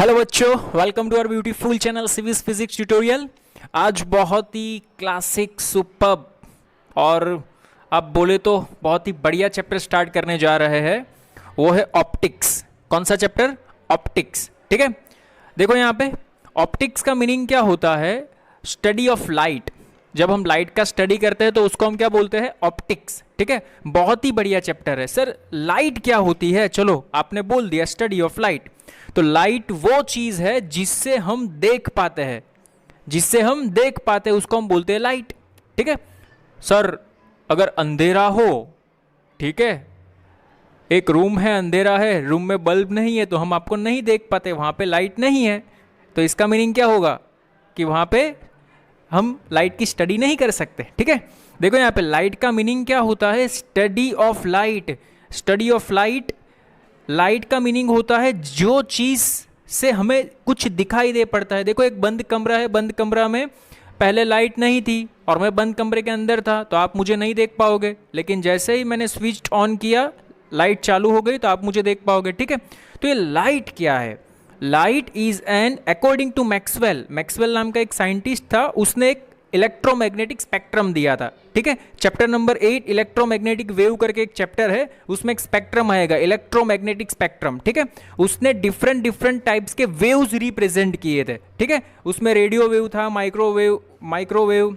Hello बच्चों, welcome to our beautiful channel civics physics tutorial. आज बहुत ही क्लासिक सुपर्ब और आप बोले तो बहुत ही बढ़िया चैप्टर स्टार्ट करने जा रहे हैं। वो है ऑप्टिक्स। कौन सा चैप्टर? ऑप्टिक्स। ठीक है, देखो यहाँ पे ऑप्टिक्स का मीनिंग क्या होता है? Study of light. जब हम लाइट का स्टडी करते हैं तो उसको हम क्या बोलते हैं? ऑप्टिक्स। ठीक है, बहुत ही बढ़िया चैप्टर है। सर लाइट क्या होती है? चलो आपने बोल दिया स्टडी ऑफ लाइट। तो लाइट वो चीज है जिससे हम देख पाते हैं, उसको हम बोलते हैं लाइट। ठीक है सर, अगर अंधेरा हो, ठीक है, एक रूम है, अंधेरा है, रूम में बल्ब नहीं है तो हम आपको नहीं देख पाते, वहां पे लाइट नहीं है। तो इसका मीनिंग क्या होगा कि वहां पे हम लाइट की स्टडी नहीं कर सकते। ठीक है, देखो यहाँ पे लाइट का मीनिंग क्या होता है? Study of light. Study of light, light का मीनिंग होता है जो चीज से हमें कुछ दिखाई दे पड़ता है। देखो एक बंद कमरा है, बंद कमरा में पहले लाइट नहीं थी और मैं बंद कमरे के अंदर था तो आप मुझे नहीं देख पाओगे, लेकिन जैसे ही मैंने स्विच ऑन किया, लाइट चालू हो गई तो आप मुझे देख पाओगे। ठीक है, तो ये लाइट क्या है? Light is an, according to Maxwell, Maxwell नाम का एक साइंटिस्ट था, उसने एक इलेक्ट्रोमैग्नेटिक स्पेक्ट्रम दिया था। ठीक है, चैप्टर नंबर 8 इलेक्ट्रोमैग्नेटिक वेव करके एक चैप्टर है, उसमें एक स्पेक्ट्रम आएगा, इलेक्ट्रोमैग्नेटिक स्पेक्ट्रम। ठीक है, उसने डिफरेंट डिफरेंट टाइप्स के वेव्स रिप्रेजेंट किए थे। ठीक है, उसमें रेडियो वेव था, माइक्रोवेव,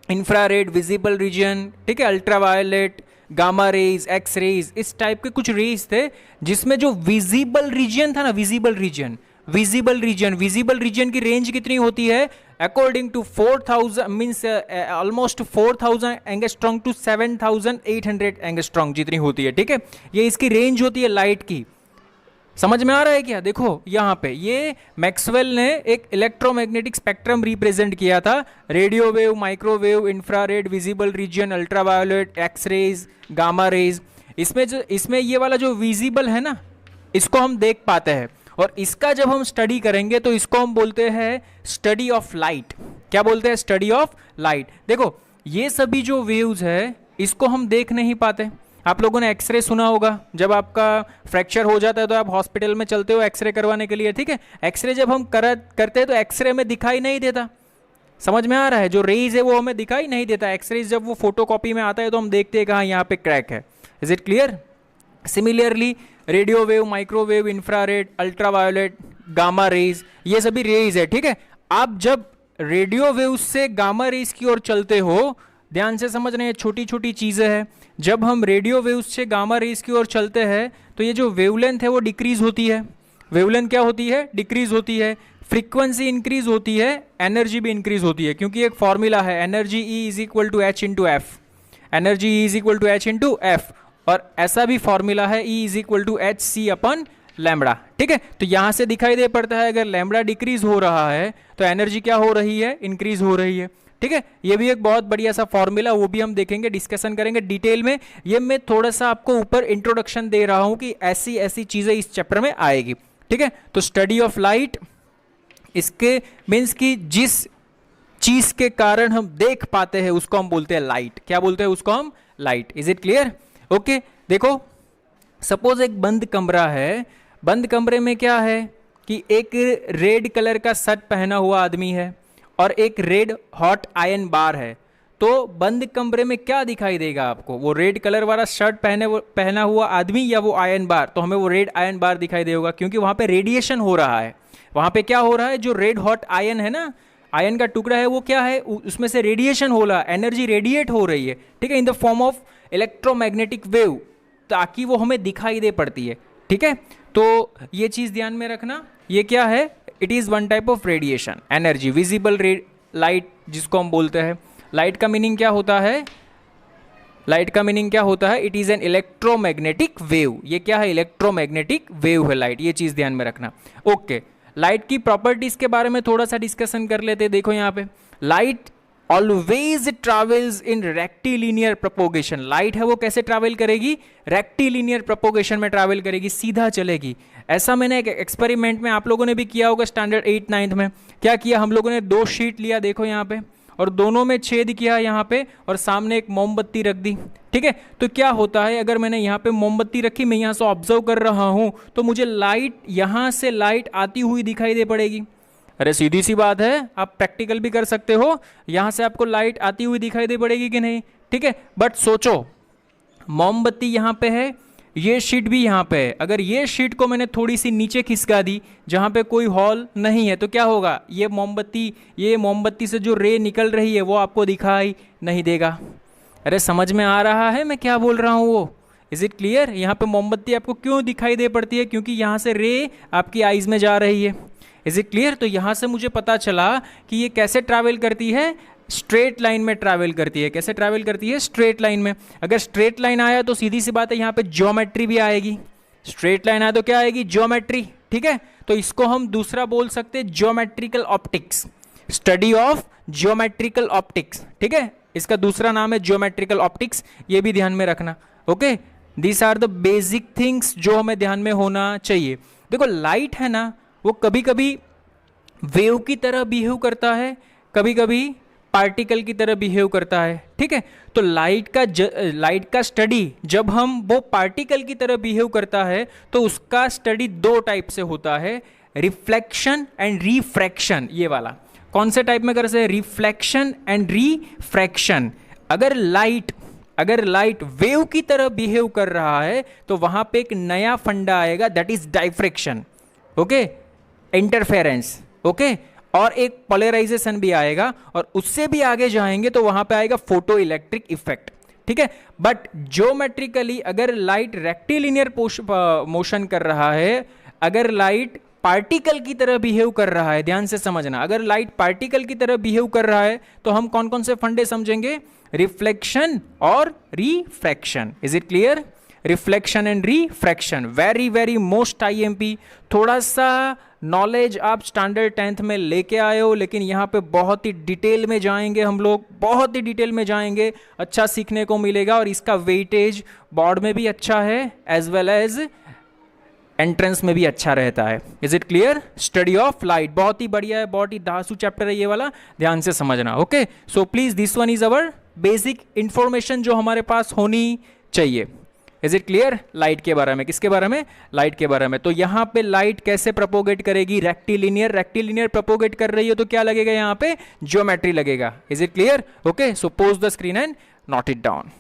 इंफ्रारेड, विजिबल रीजन, ठीक है, ultraviolet, gamma rays, X rays, इस टाइप के कुछ रेज थे जिसमें जो विजिबल रीजन था ना, विजिबल रीजन की रेंज कितनी होती है? According to 4000 means almost 4000 angstrom to 7800 angstrom जितनी होती है। ठीक है, ये इसकी रेंज होती है लाइट की। समझ में आ रहा है क्या? देखो यहाँ पे ये मैक्सवेल ने एक इलेक्ट्रोमैग्नेटिक स्पेक्ट्रम रिप्रेजेंट किया था, radio wave, microwave, infrared, visible region, ultraviolet, X rays, gamma rays. इसमें ये वाला जो विजिबल है ना, इसको हम देख पाते हैं, और इसका जब हम स्टडी करेंगे तो इसको हम बोलते हैं स्टडी ऑफ लाइट। क्या बोलते हैं? Study of light. देखो ये सभी जो वेव्स है इसको हम देख नहीं पाते। आप लोगों ने एक्सरे सुना होगा, जब आपका फ्रैक्चर हो जाता है तो आप हॉस्पिटल में चलते हो एक्सरे करवाने के लिए। ठीक है, एक्सरे जब हम करते हैं तो एक्सरे में दिखाई नहीं देता। समझ में आ रहा है? जो रेज है वो हमें दिखाई नहीं देता। एक्सरे जब वो फोटोकॉपी में आता है तो हम देखते हैं कि हाँ यहाँ पे क्रैक है। Is it clear? Similarly radio wave, microwave, infrared, ultraviolet, gamma rays, ये सभी रेज है। ठीक है, आप जब रेडियो वेव से गामा रेज की ओर चलते हो, ध्यान से समझ रहे हैं, छोटी छोटी चीजें हैं। जब हम रेडियो वेव से गामा रेज की ओर चलते हैं तो ये जो वेवलेंथ है वो डिक्रीज होती है। वेवलेंथ क्या होती है? डिक्रीज होती है। फ्रीक्वेंसी इंक्रीज होती है, एनर्जी भी इंक्रीज होती है, क्योंकि एक फॉर्मूला है, energy E is equal to H into F. Energy E is equal to H into F, और ऐसा भी फॉर्मूला है E is equal to H C upon lambda. ठीक है, तो यहां से दिखाई दे पड़ता है अगर लैम्बडा डिक्रीज हो रहा है तो एनर्जी क्या हो रही है? इंक्रीज हो रही है। ठीक है, ये भी एक बहुत बढ़िया सा फॉर्मूला, वो भी हम देखेंगे, डिस्कशन करेंगे डिटेल में। ये मैं थोड़ा सा आपको ऊपर इंट्रोडक्शन दे रहा हूं कि ऐसी ऐसी चीजें इस चैप्टर में आएगी। ठीक है, तो स्टडी ऑफ लाइट, इसके मीन्स कि जिस चीज के कारण हम देख पाते हैं उसको हम बोलते हैं लाइट। क्या बोलते हैं उसको हम? Light. Is it clear? Okay, देखो सपोज एक बंद कमरा है, बंद कमरे में क्या है कि एक रेड कलर का शर्ट पहना हुआ आदमी है और एक रेड हॉट आयरन बार है। तो बंद कमरे में क्या दिखाई देगा आपको? वो रेड कलर वाला शर्ट पहना हुआ आदमी या वो आयरन बार? तो हमें वो रेड आयरन बार दिखाई देगा, क्योंकि वहां पे रेडिएशन हो रहा है। वहां पे क्या हो रहा है? जो रेड हॉट आयरन है ना, आयरन का टुकड़ा है, वो क्या है? उसमें से रेडिएशन हो रहा है, एनर्जी रेडिएट हो रही है। ठीक है, in the form of electromagnetic wave, ताकि वो हमें दिखाई दे पड़ती है। ठीक है, तो ये चीज ध्यान में रखना। ये क्या है? It is one type of radiation, energy, visible light जिसको हम बोलते हैं। लाइट का मीनिंग क्या होता है? लाइट का मीनिंग क्या होता है? It is an electromagnetic wave. ये क्या है? इलेक्ट्रोमैग्नेटिक वेव है लाइट, ये चीज ध्यान में रखना। ओके, लाइट की प्रॉपर्टीज के बारे में थोड़ा सा डिस्कशन कर लेते हैं। देखो यहाँ पे लाइट ऑलवेज ट्रैवल्स इन रेक्टिलिनियर प्रोपोगेशन। लाइट है वो कैसे ट्रैवल करेगी? रेक्टिलिनियर प्रोपोगेशन में ट्रैवल करेगी, सीधा चलेगी। ऐसा मैंने एक एक्सपेरिमेंट में आप लोगों ने भी किया होगा स्टैंडर्ड 8 9 में। क्या किया हम लोगों ने? 2 शीट लिया, देखो यहाँ पे, और दोनों में छेद किया यहाँ पे और सामने एक मोमबत्ती रख दी, ठीक है। तो क्या होता है, अगर मैंने यहाँ पे मोमबत्ती रखी, मैं यहाँ से ऑब्जर्व कर रहा हूँ, तो मुझे लाइट, यहाँ से लाइट आती हुई दिखाई दे पड़ेगी। अरे सीधी सी बात है, आप प्रैक्टिकल भी कर सकते हो, यहाँ से आपको लाइट आती हुई दिखाई दे पड़ेगी कि नहीं, ठीक है। बट सोचो, मोमबत्ती यहाँ पे है, ये शीट भी यहाँ पे है, अगर ये शीट को मैंने थोड़ी सी नीचे खिसका दी जहाँ पे कोई हॉल नहीं है, तो क्या होगा, ये मोमबत्ती से जो रे निकल रही है वो आपको दिखाई नहीं देगा। अरे समझ में आ रहा है मैं क्या बोल रहा हूँ वो? Is it clear? यहाँ पे मोमबत्ती आपको क्यों दिखाई दे पड़ती है? क्योंकि यहाँ से रे आपकी आइज़ में जा रही है। Is it clear? तो यहाँ से मुझे पता चला कि ये कैसे ट्रैवल करती है, स्ट्रेट लाइन में ट्रैवल करती है। कैसे ट्रैवल करती है? स्ट्रेट लाइन में। अगर स्ट्रेट लाइन आया तो सीधी सी बात है यहाँ पे ज्योमेट्री भी आएगी। स्ट्रेट लाइन आया तो क्या आएगी? ज्योमेट्री, ठीक है। तो इसको हम दूसरा बोल सकते हैं geometrical optics, study of geometrical optics, ठीक है। इसका दूसरा नाम है ज्योमेट्रिकल ऑप्टिक्स, ये भी ध्यान में रखना। Okay, this are the basic things जो हमें ध्यान में होना चाहिए। देखो लाइट है ना, वो कभी कभी वेव की तरह बिहेव करता है, कभी कभी पार्टिकल की तरह बिहेव करता है, ठीक है। तो लाइट का स्टडी, जब हम वो पार्टिकल की तरह बिहेव करता है तो उसका स्टडी दो टाइप से होता है, रिफ्लेक्शन एंड रिफ्रैक्शन। ये वाला कौन से टाइप में कर सकते हैं? Reflection and refraction. अगर लाइट वेव की तरह बिहेव कर रहा है तो वहां पे एक नया फंडा आएगा, that is diffraction, okay, interference, okay, और एक पोलराइजेशन भी आएगा, और उससे भी आगे जाएंगे तो वहां पे आएगा फोटो इलेक्ट्रिक इफेक्ट, ठीक है। बट ज्योमेट्रिकली अगर लाइट रेक्टिलिनियर मोशन कर रहा है, अगर लाइट पार्टिकल की तरह बिहेव कर रहा है, ध्यान से समझना, अगर लाइट पार्टिकल की तरह बिहेव कर रहा है तो हम कौन कौन से फंडे समझेंगे? रिफ्लेक्शन और refraction. Is it clear? Reflection and refraction, very very most IMP. थोड़ा सा नॉलेज आप स्टैंडर्ड 10th में लेके आए हो, लेकिन यहाँ पे बहुत ही डिटेल में जाएंगे हम लोग, बहुत ही डिटेल में जाएंगे, अच्छा सीखने को मिलेगा। और इसका वेटेज बोर्ड में भी अच्छा है एज वेल एज एंट्रेंस में भी अच्छा रहता है। Is it clear? Study of light बहुत ही बढ़िया है, बहुत ही धांसू चैप्टर है ये वाला, ध्यान से समझना। Okay, so please this one is our basic information जो हमारे पास होनी चाहिए। Is it clear? लाइट के बारे में, किसके बारे में? लाइट के बारे में। तो यहाँ पे लाइट कैसे प्रोपोगेट करेगी? रेक्टिलिनियर प्रोपोगेट कर रही है तो क्या लगेगा यहाँ पे? ज्योमेट्री लगेगा। Is it clear? Okay, so pause the screen and note it down.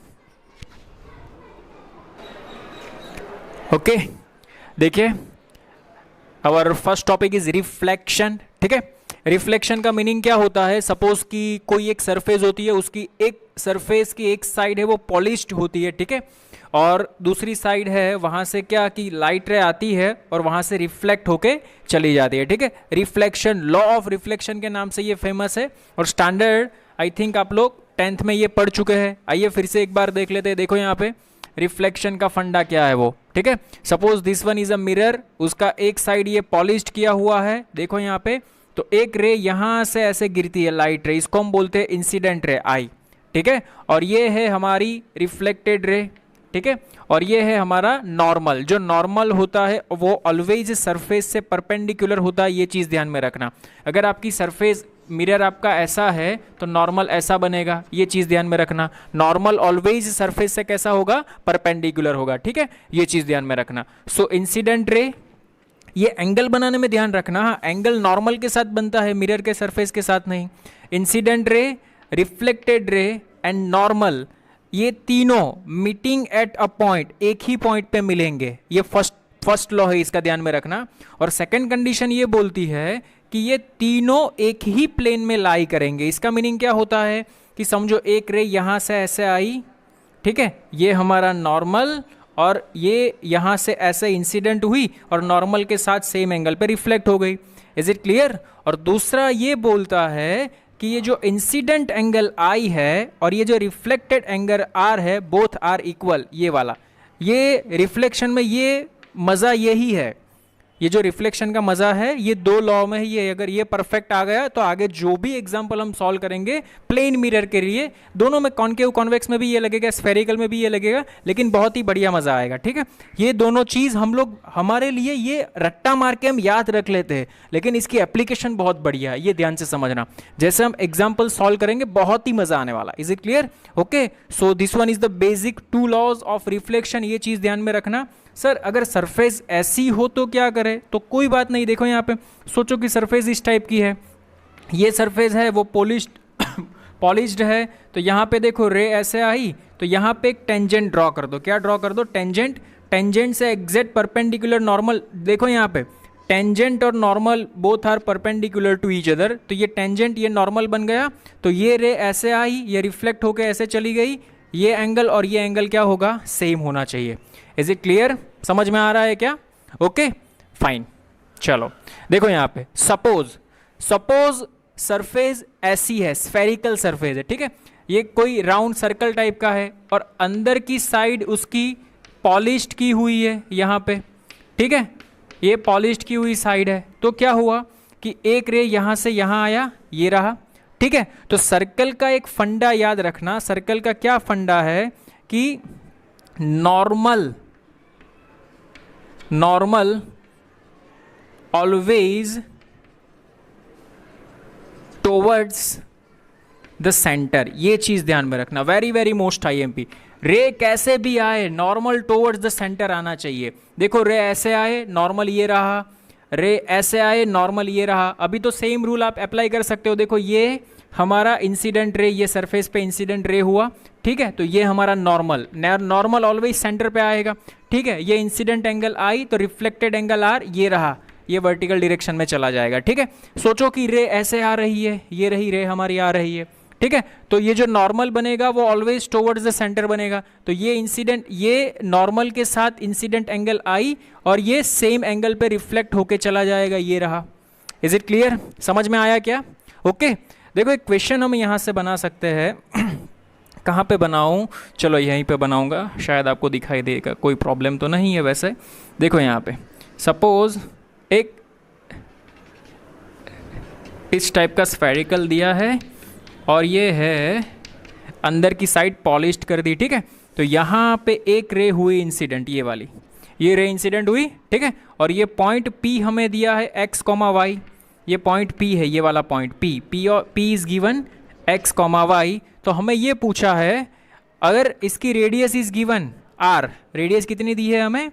Okay, देखिए our first topic is reflection, ठीक है। रिफ्लेक्शन का मीनिंग क्या होता है? सपोज कि कोई एक सरफेस होती है, उसकी एक सरफेस की एक साइड है वो पॉलिश्ड होती है, ठीक है, और दूसरी साइड है वहाँ से क्या कि लाइट रे आती है और वहाँ से रिफ्लेक्ट होके चली जाती है, ठीक है। रिफ्लेक्शन, लॉ ऑफ रिफ्लेक्शन के नाम से ये फेमस है, और स्टैंडर्ड आई थिंक आप लोग 10th में ये पढ़ चुके हैं। आइए फिर से एक बार देख लेते हैं। देखो यहाँ पे रिफ्लेक्शन का फंडा क्या है वो, ठीक है। Suppose this one is a mirror, उसका एक साइड ये पॉलिश्ड किया हुआ है, देखो यहाँ पे, तो एक रे यहाँ से ऐसे गिरती है लाइट रे, इसको हम बोलते हैं इंसिडेंट रे, आई, ठीक है। और ये है हमारी रिफ्लेक्टेड रे, ठीक है, और ये है हमारा नॉर्मल। जो नॉर्मल होता है वो ऑलवेज सरफेस से परपेंडिकुलर होता है, ये चीज़ ध्यान में रखना। अगर आपकी सरफेस मिरर आपका ऐसा है तो नॉर्मल ऐसा बनेगा, ये चीज़ ध्यान में रखना। नॉर्मल ऑलवेज सरफेस से कैसा होगा? परपेंडिकुलर होगा, ठीक है, ये चीज़ ध्यान में रखना। सो इंसिडेंट रे, ये एंगल बनाने में ध्यान रखना, हाँ, एंगल नॉर्मल के साथ बनता है, मिरर के सरफेस के साथ नहीं। Incident ray, reflected ray and normal, ये तीनों मीटिंग एट अ पॉइंट, एक ही पॉइंट पे मिलेंगे, ये फर्स्ट लॉ है, इसका ध्यान में रखना। और सेकंड कंडीशन ये बोलती है कि ये तीनों एक ही प्लेन में लाई करेंगे। इसका मीनिंग क्या होता है कि समझो एक रे यहाँ से ऐसे आई, ठीक है, ये हमारा नॉर्मल, और ये यहाँ से ऐसे इंसिडेंट हुई और नॉर्मल के साथ सेम एंगल पे रिफ्लेक्ट हो गई। Is it clear? और दूसरा ये बोलता है कि ये जो इंसिडेंट एंगल आई है और ये जो रिफ्लेक्टेड एंगल आर है, बोथ आर इक्वल, ये वाला, ये रिफ्लेक्शन में ये मज़ा यही है ये जो रिफ्लेक्शन का मजा है ये दो लॉ में ही है। अगर ये परफेक्ट आ गया तो आगे जो भी एग्जांपल हम सॉल्व करेंगे प्लेन मिरर के लिए, दोनों में कॉन्केव कॉन्वेक्स में भी ये लगेगा, स्फेरिकल में भी ये लगेगा, लेकिन बहुत ही बढ़िया मजा आएगा। ठीक है, ये दोनों चीज हम लोग हमारे लिए ये रट्टा मार के हम याद रख लेते हैं, लेकिन इसकी एप्लीकेशन बहुत बढ़िया है, ये ध्यान से समझना। जैसे हम एग्जाम्पल सॉल्व करेंगे बहुत ही मजा आने वाला। Is it clear? Okay, so this one is the basic 2 laws of reflection. ये चीज ध्यान में रखना। सर अगर सरफेस ऐसी हो तो क्या करें? तो कोई बात नहीं, देखो यहाँ पे सोचो कि सरफेस इस टाइप की है, ये सरफेस है वो पॉलिश्ड है, तो यहाँ पे देखो रे ऐसे आई, तो यहाँ पे एक टेंजेंट ड्रॉ कर दो। क्या ड्रॉ कर दो? टेंजेंट। टेंजेंट से एग्जैक्ट परपेंडिकुलर नॉर्मल, देखो यहाँ पे टेंजेंट और normal both are perpendicular to each other, तो ये टेंजेंट ये नॉर्मल बन गया, तो ये रे ऐसे आई, ये रिफ्लेक्ट होकर ऐसे चली गई, ये एंगल और ये एंगल क्या होगा? सेम होना चाहिए। Is it clear? समझ में आ रहा है क्या? ओके फाइन, चलो देखो यहाँ पे सपोज सरफेस ऐसी है, स्फेरिकल सरफेस है, ठीक है, ये कोई राउंड सर्कल टाइप का है और अंदर की साइड उसकी पॉलिश्ड की हुई है यहाँ पे, ठीक है, ये पॉलिश्ड की हुई साइड है। तो क्या हुआ कि एक रे यहाँ से यहाँ आया, ये रहा, ठीक है। तो सर्कल का एक फंडा याद रखना, सर्कल का क्या फंडा है कि normal always towards the centre. ये चीज ध्यान में रखना, वेरी वेरी मोस्ट आईएमपी। रे कैसे भी आए नॉर्मल टुवर्ड्स द सेंटर आना चाहिए। देखो रे ऐसे आए, नॉर्मल ये रहा, रे ऐसे आए, नॉर्मल ये रहा। अभी तो सेम रूल आप अप्लाई कर सकते हो। देखो ये हमारा इंसिडेंट रे, ये सरफेस पे इंसिडेंट रे हुआ, ठीक है, तो ये हमारा नॉर्मल ऑलवेज सेंटर पे आएगा, ठीक है। ये इंसिडेंट एंगल आई तो रिफ्लेक्टेड एंगल आर ये रहा, ये वर्टिकल डायरेक्शन में चला जाएगा, ठीक है। सोचो कि रे ऐसे आ रही है, ये रही रे हमारी आ रही है, ठीक है, तो ये जो नॉर्मल बनेगा वो ऑलवेज टुवर्ड्स द सेंटर बनेगा। तो ये इंसिडेंट, ये नॉर्मल के साथ इंसिडेंट एंगल आई और ये सेम एंगल पे रिफ्लेक्ट होके चला जाएगा, ये रहा। Is it clear? समझ में आया क्या? ओके देखो एक क्वेश्चन हम यहाँ से बना सकते हैं कहाँ पे बनाऊँ? चलो यहीं पे बनाऊँगा, शायद आपको दिखाई देगा, कोई प्रॉब्लम तो नहीं है वैसे। देखो यहाँ पे सपोज एक इस टाइप का स्फेरिकल दिया है और ये है अंदर की साइड पॉलिश्ड कर दी, ठीक है। तो यहाँ पे एक रे हुई इंसिडेंट, ये वाली, ये रे इंसिडेंट हुई, ठीक है, और ये पॉइंट P हमें दिया है x, y, ये पॉइंट P है, ये वाला पॉइंट P और P is given x, y। तो हमें ये पूछा है अगर इसकी radius is given r, radius कितनी दी है हमें?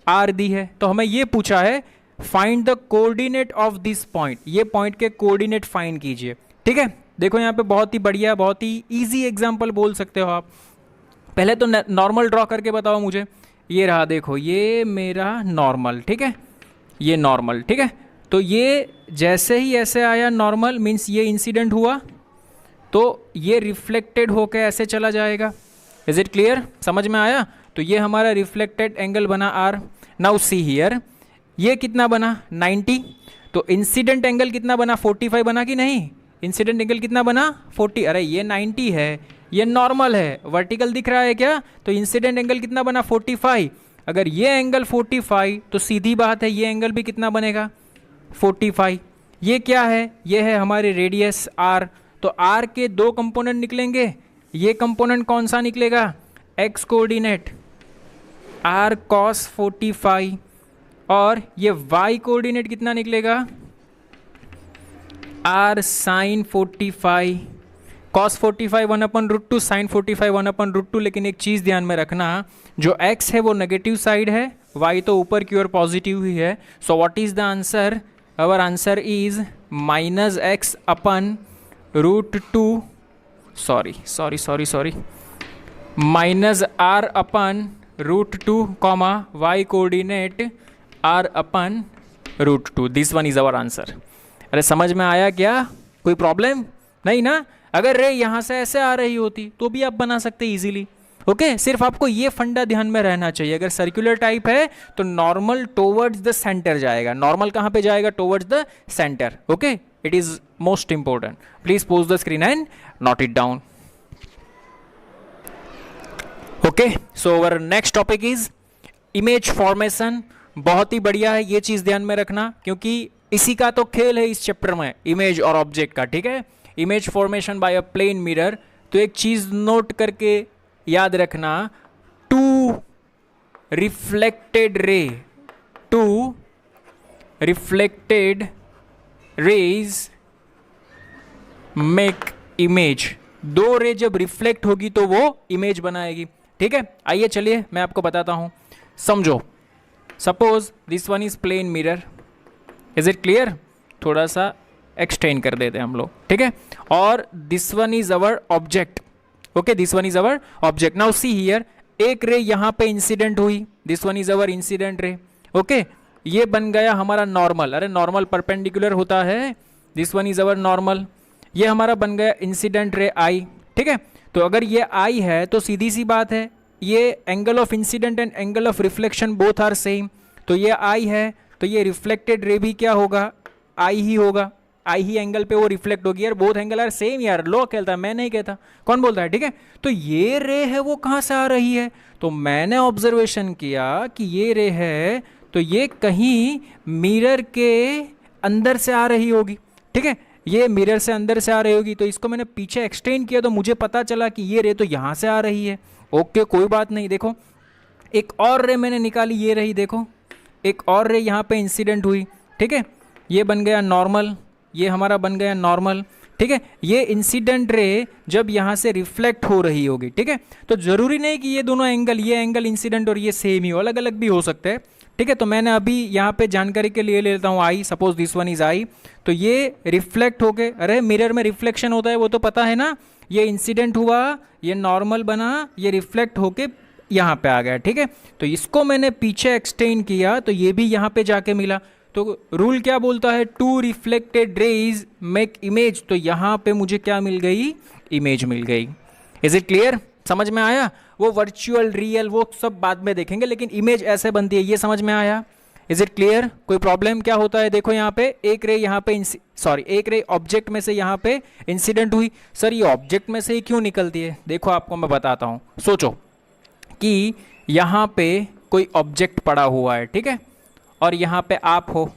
r दी है। तो हमें ये पूछा है find the coordinate of this point, ये पॉइंट के कोऑर्डिनेट फाइंड कीजिए, ठीक है। देखो यहाँ पे बहुत ही बढ़िया, बहुत ही इजी एग्जांपल बोल सकते हो आप। पहले तो नॉर्मल ड्रॉ करके बताओ मुझे। ये रहा, देखो ये मेरा नॉर्मल, ठीक है, ये नॉर्मल, ठीक है। तो ये जैसे ही ऐसे आया नॉर्मल, मीन्स ये इंसिडेंट हुआ, तो ये रिफ्लेक्टेड होके ऐसे चला जाएगा। Is it clear? समझ में आया? तो ये हमारा रिफ्लेक्टेड एंगल बना R। नाउ सी हियर, ये कितना बना? 90। तो इंसिडेंट एंगल कितना बना? 45 बना कि नहीं? इंसिडेंट एंगल कितना बना? 40। अरे ये 90 है, ये नॉर्मल है, वर्टिकल दिख रहा है क्या? तो इंसिडेंट एंगल कितना बना? 45। अगर ये एंगल 45 तो सीधी बात है ये एंगल भी कितना बनेगा? 45। ये क्या है? ये है हमारी रेडियस R। तो R के दो कंपोनेंट निकलेंगे, ये कंपोनेंट कौन सा निकलेगा? x कोऑर्डिनेट R cos 45 और ये y कोऑर्डिनेट कितना निकलेगा? R sin 45। cos 45 1/√2, sin 45 1/√2। लेकिन एक चीज़ ध्यान में रखना, जो x है वो नेगेटिव साइड है, y तो ऊपर की ओर पॉजिटिव ही है। So what is the answer? Our answer is -x/√2, sorry -r/√2, y coordinate r/√2। This one is our answer. अरे समझ में आया क्या? कोई प्रॉब्लम नहीं ना? अगर रे यहाँ से ऐसे आ रही होती तो भी आप बना सकते इजीली। ओके सिर्फ आपको ये फंडा ध्यान में रहना चाहिए, अगर सर्कुलर टाइप है तो नॉर्मल टुवर्ड्स द सेंटर जाएगा। नॉर्मल कहाँ पे जाएगा? Towards the centre. Okay it is most important. Please pose the screen and note it down. Okay so our next topic is image formation बहुत ही बढ़िया है, ये चीज ध्यान में रखना, क्योंकि इसी का तो खेल है इस चैप्टर में, इमेज और ऑब्जेक्ट का। ठीक है, image formation by a plane mirror. तो एक चीज नोट करके याद रखना, two reflected rays make image. दो रे जब रिफ्लेक्ट होगी तो वो इमेज बनाएगी। ठीक है, आइए चलिए मैं आपको बताता हूं, समझो। Suppose this one is plane mirror, is it clear? थोड़ा सा एक्सटेंड कर देते हैं हम लोग। ठीक है, और this one is our object. Okay, this one is our object. Now see here, एक रे यहां पे इंसिडेंट हुई, this one is our incident ray. Okay, ये बन गया हमारा नॉर्मल। अरे नॉर्मल परपेंडिकुलर होता है, this one is our normal. ये हमारा बन गया इंसिडेंट रे आई। ठीक है, तो अगर ये आई है तो सीधी सी बात है, ये angle of incident and angle of reflection both are same. तो ये आई है तो ये रिफ्लेक्टेड रे भी क्या होगा? आई ही होगा, आई ही एंगल पे वो रिफ्लेक्ट होगी। यार बोथ एंगल आर सेम, यार लो कहता है, मैं नहीं कहता, कौन बोलता है? ठीक है, तो ये रे है वो कहाँ से आ रही है? तो मैंने ऑब्जर्वेशन किया कि ये रे है तो ये कहीं मिरर के अंदर से आ रही होगी। ठीक है, ये मिरर से अंदर से आ रही होगी, तो इसको मैंने पीछे एक्सटेंड किया तो मुझे पता चला कि ये रे तो यहाँ से आ रही है। ओके, कोई बात नहीं। देखो एक और रे मैंने निकाली, ये रही, देखो एक और रे यहाँ पे इंसिडेंट हुई। ठीक है, ये बन गया नॉर्मल, ये हमारा बन गया नॉर्मल। ठीक है, ये इंसिडेंट रे जब यहाँ से रिफ्लेक्ट हो रही होगी। ठीक है, तो जरूरी नहीं कि ये दोनों एंगल, ये एंगल इंसिडेंट और ये सेम ही हो, अलग अलग भी हो सकते हैं। ठीक है, तो मैंने अभी यहाँ पे जानकारी के लिए ले लेता हूँ I, suppose this one is I. तो ये रिफ्लेक्ट होके, अरे मिरर में रिफ्लेक्शन होता है वो तो पता है ना, ये इंसिडेंट हुआ, ये नॉर्मल बना, ये रिफ्लेक्ट होके यहाँ पे आ गया। ठीक है, तो इसको मैंने पीछे एक्सटेंड किया तो ये भी यहाँ पे जाके मिला। तो रूल क्या बोलता है? Two reflected rays make image. तो यहाँ पे मुझे क्या मिल गई? इमेज मिल गई। Is it clear? समझ में आया? वो वर्चुअल रियल वो सब बाद में देखेंगे, लेकिन इमेज ऐसे बनती है, ये समझ में आया? Is it clear? कोई प्रॉब्लम? क्या होता है देखो, यहाँ पे एक रे, यहाँ पे एक रे ऑब्जेक्ट में से यहाँ पे इंसिडेंट हुई। सर ये ऑब्जेक्ट में से ही क्यों निकलती है? देखो आपको मैं बताता हूँ। सोचो कि यहाँ पे कोई ऑब्जेक्ट पड़ा हुआ है, ठीक है, और यहाँ पे आप हो,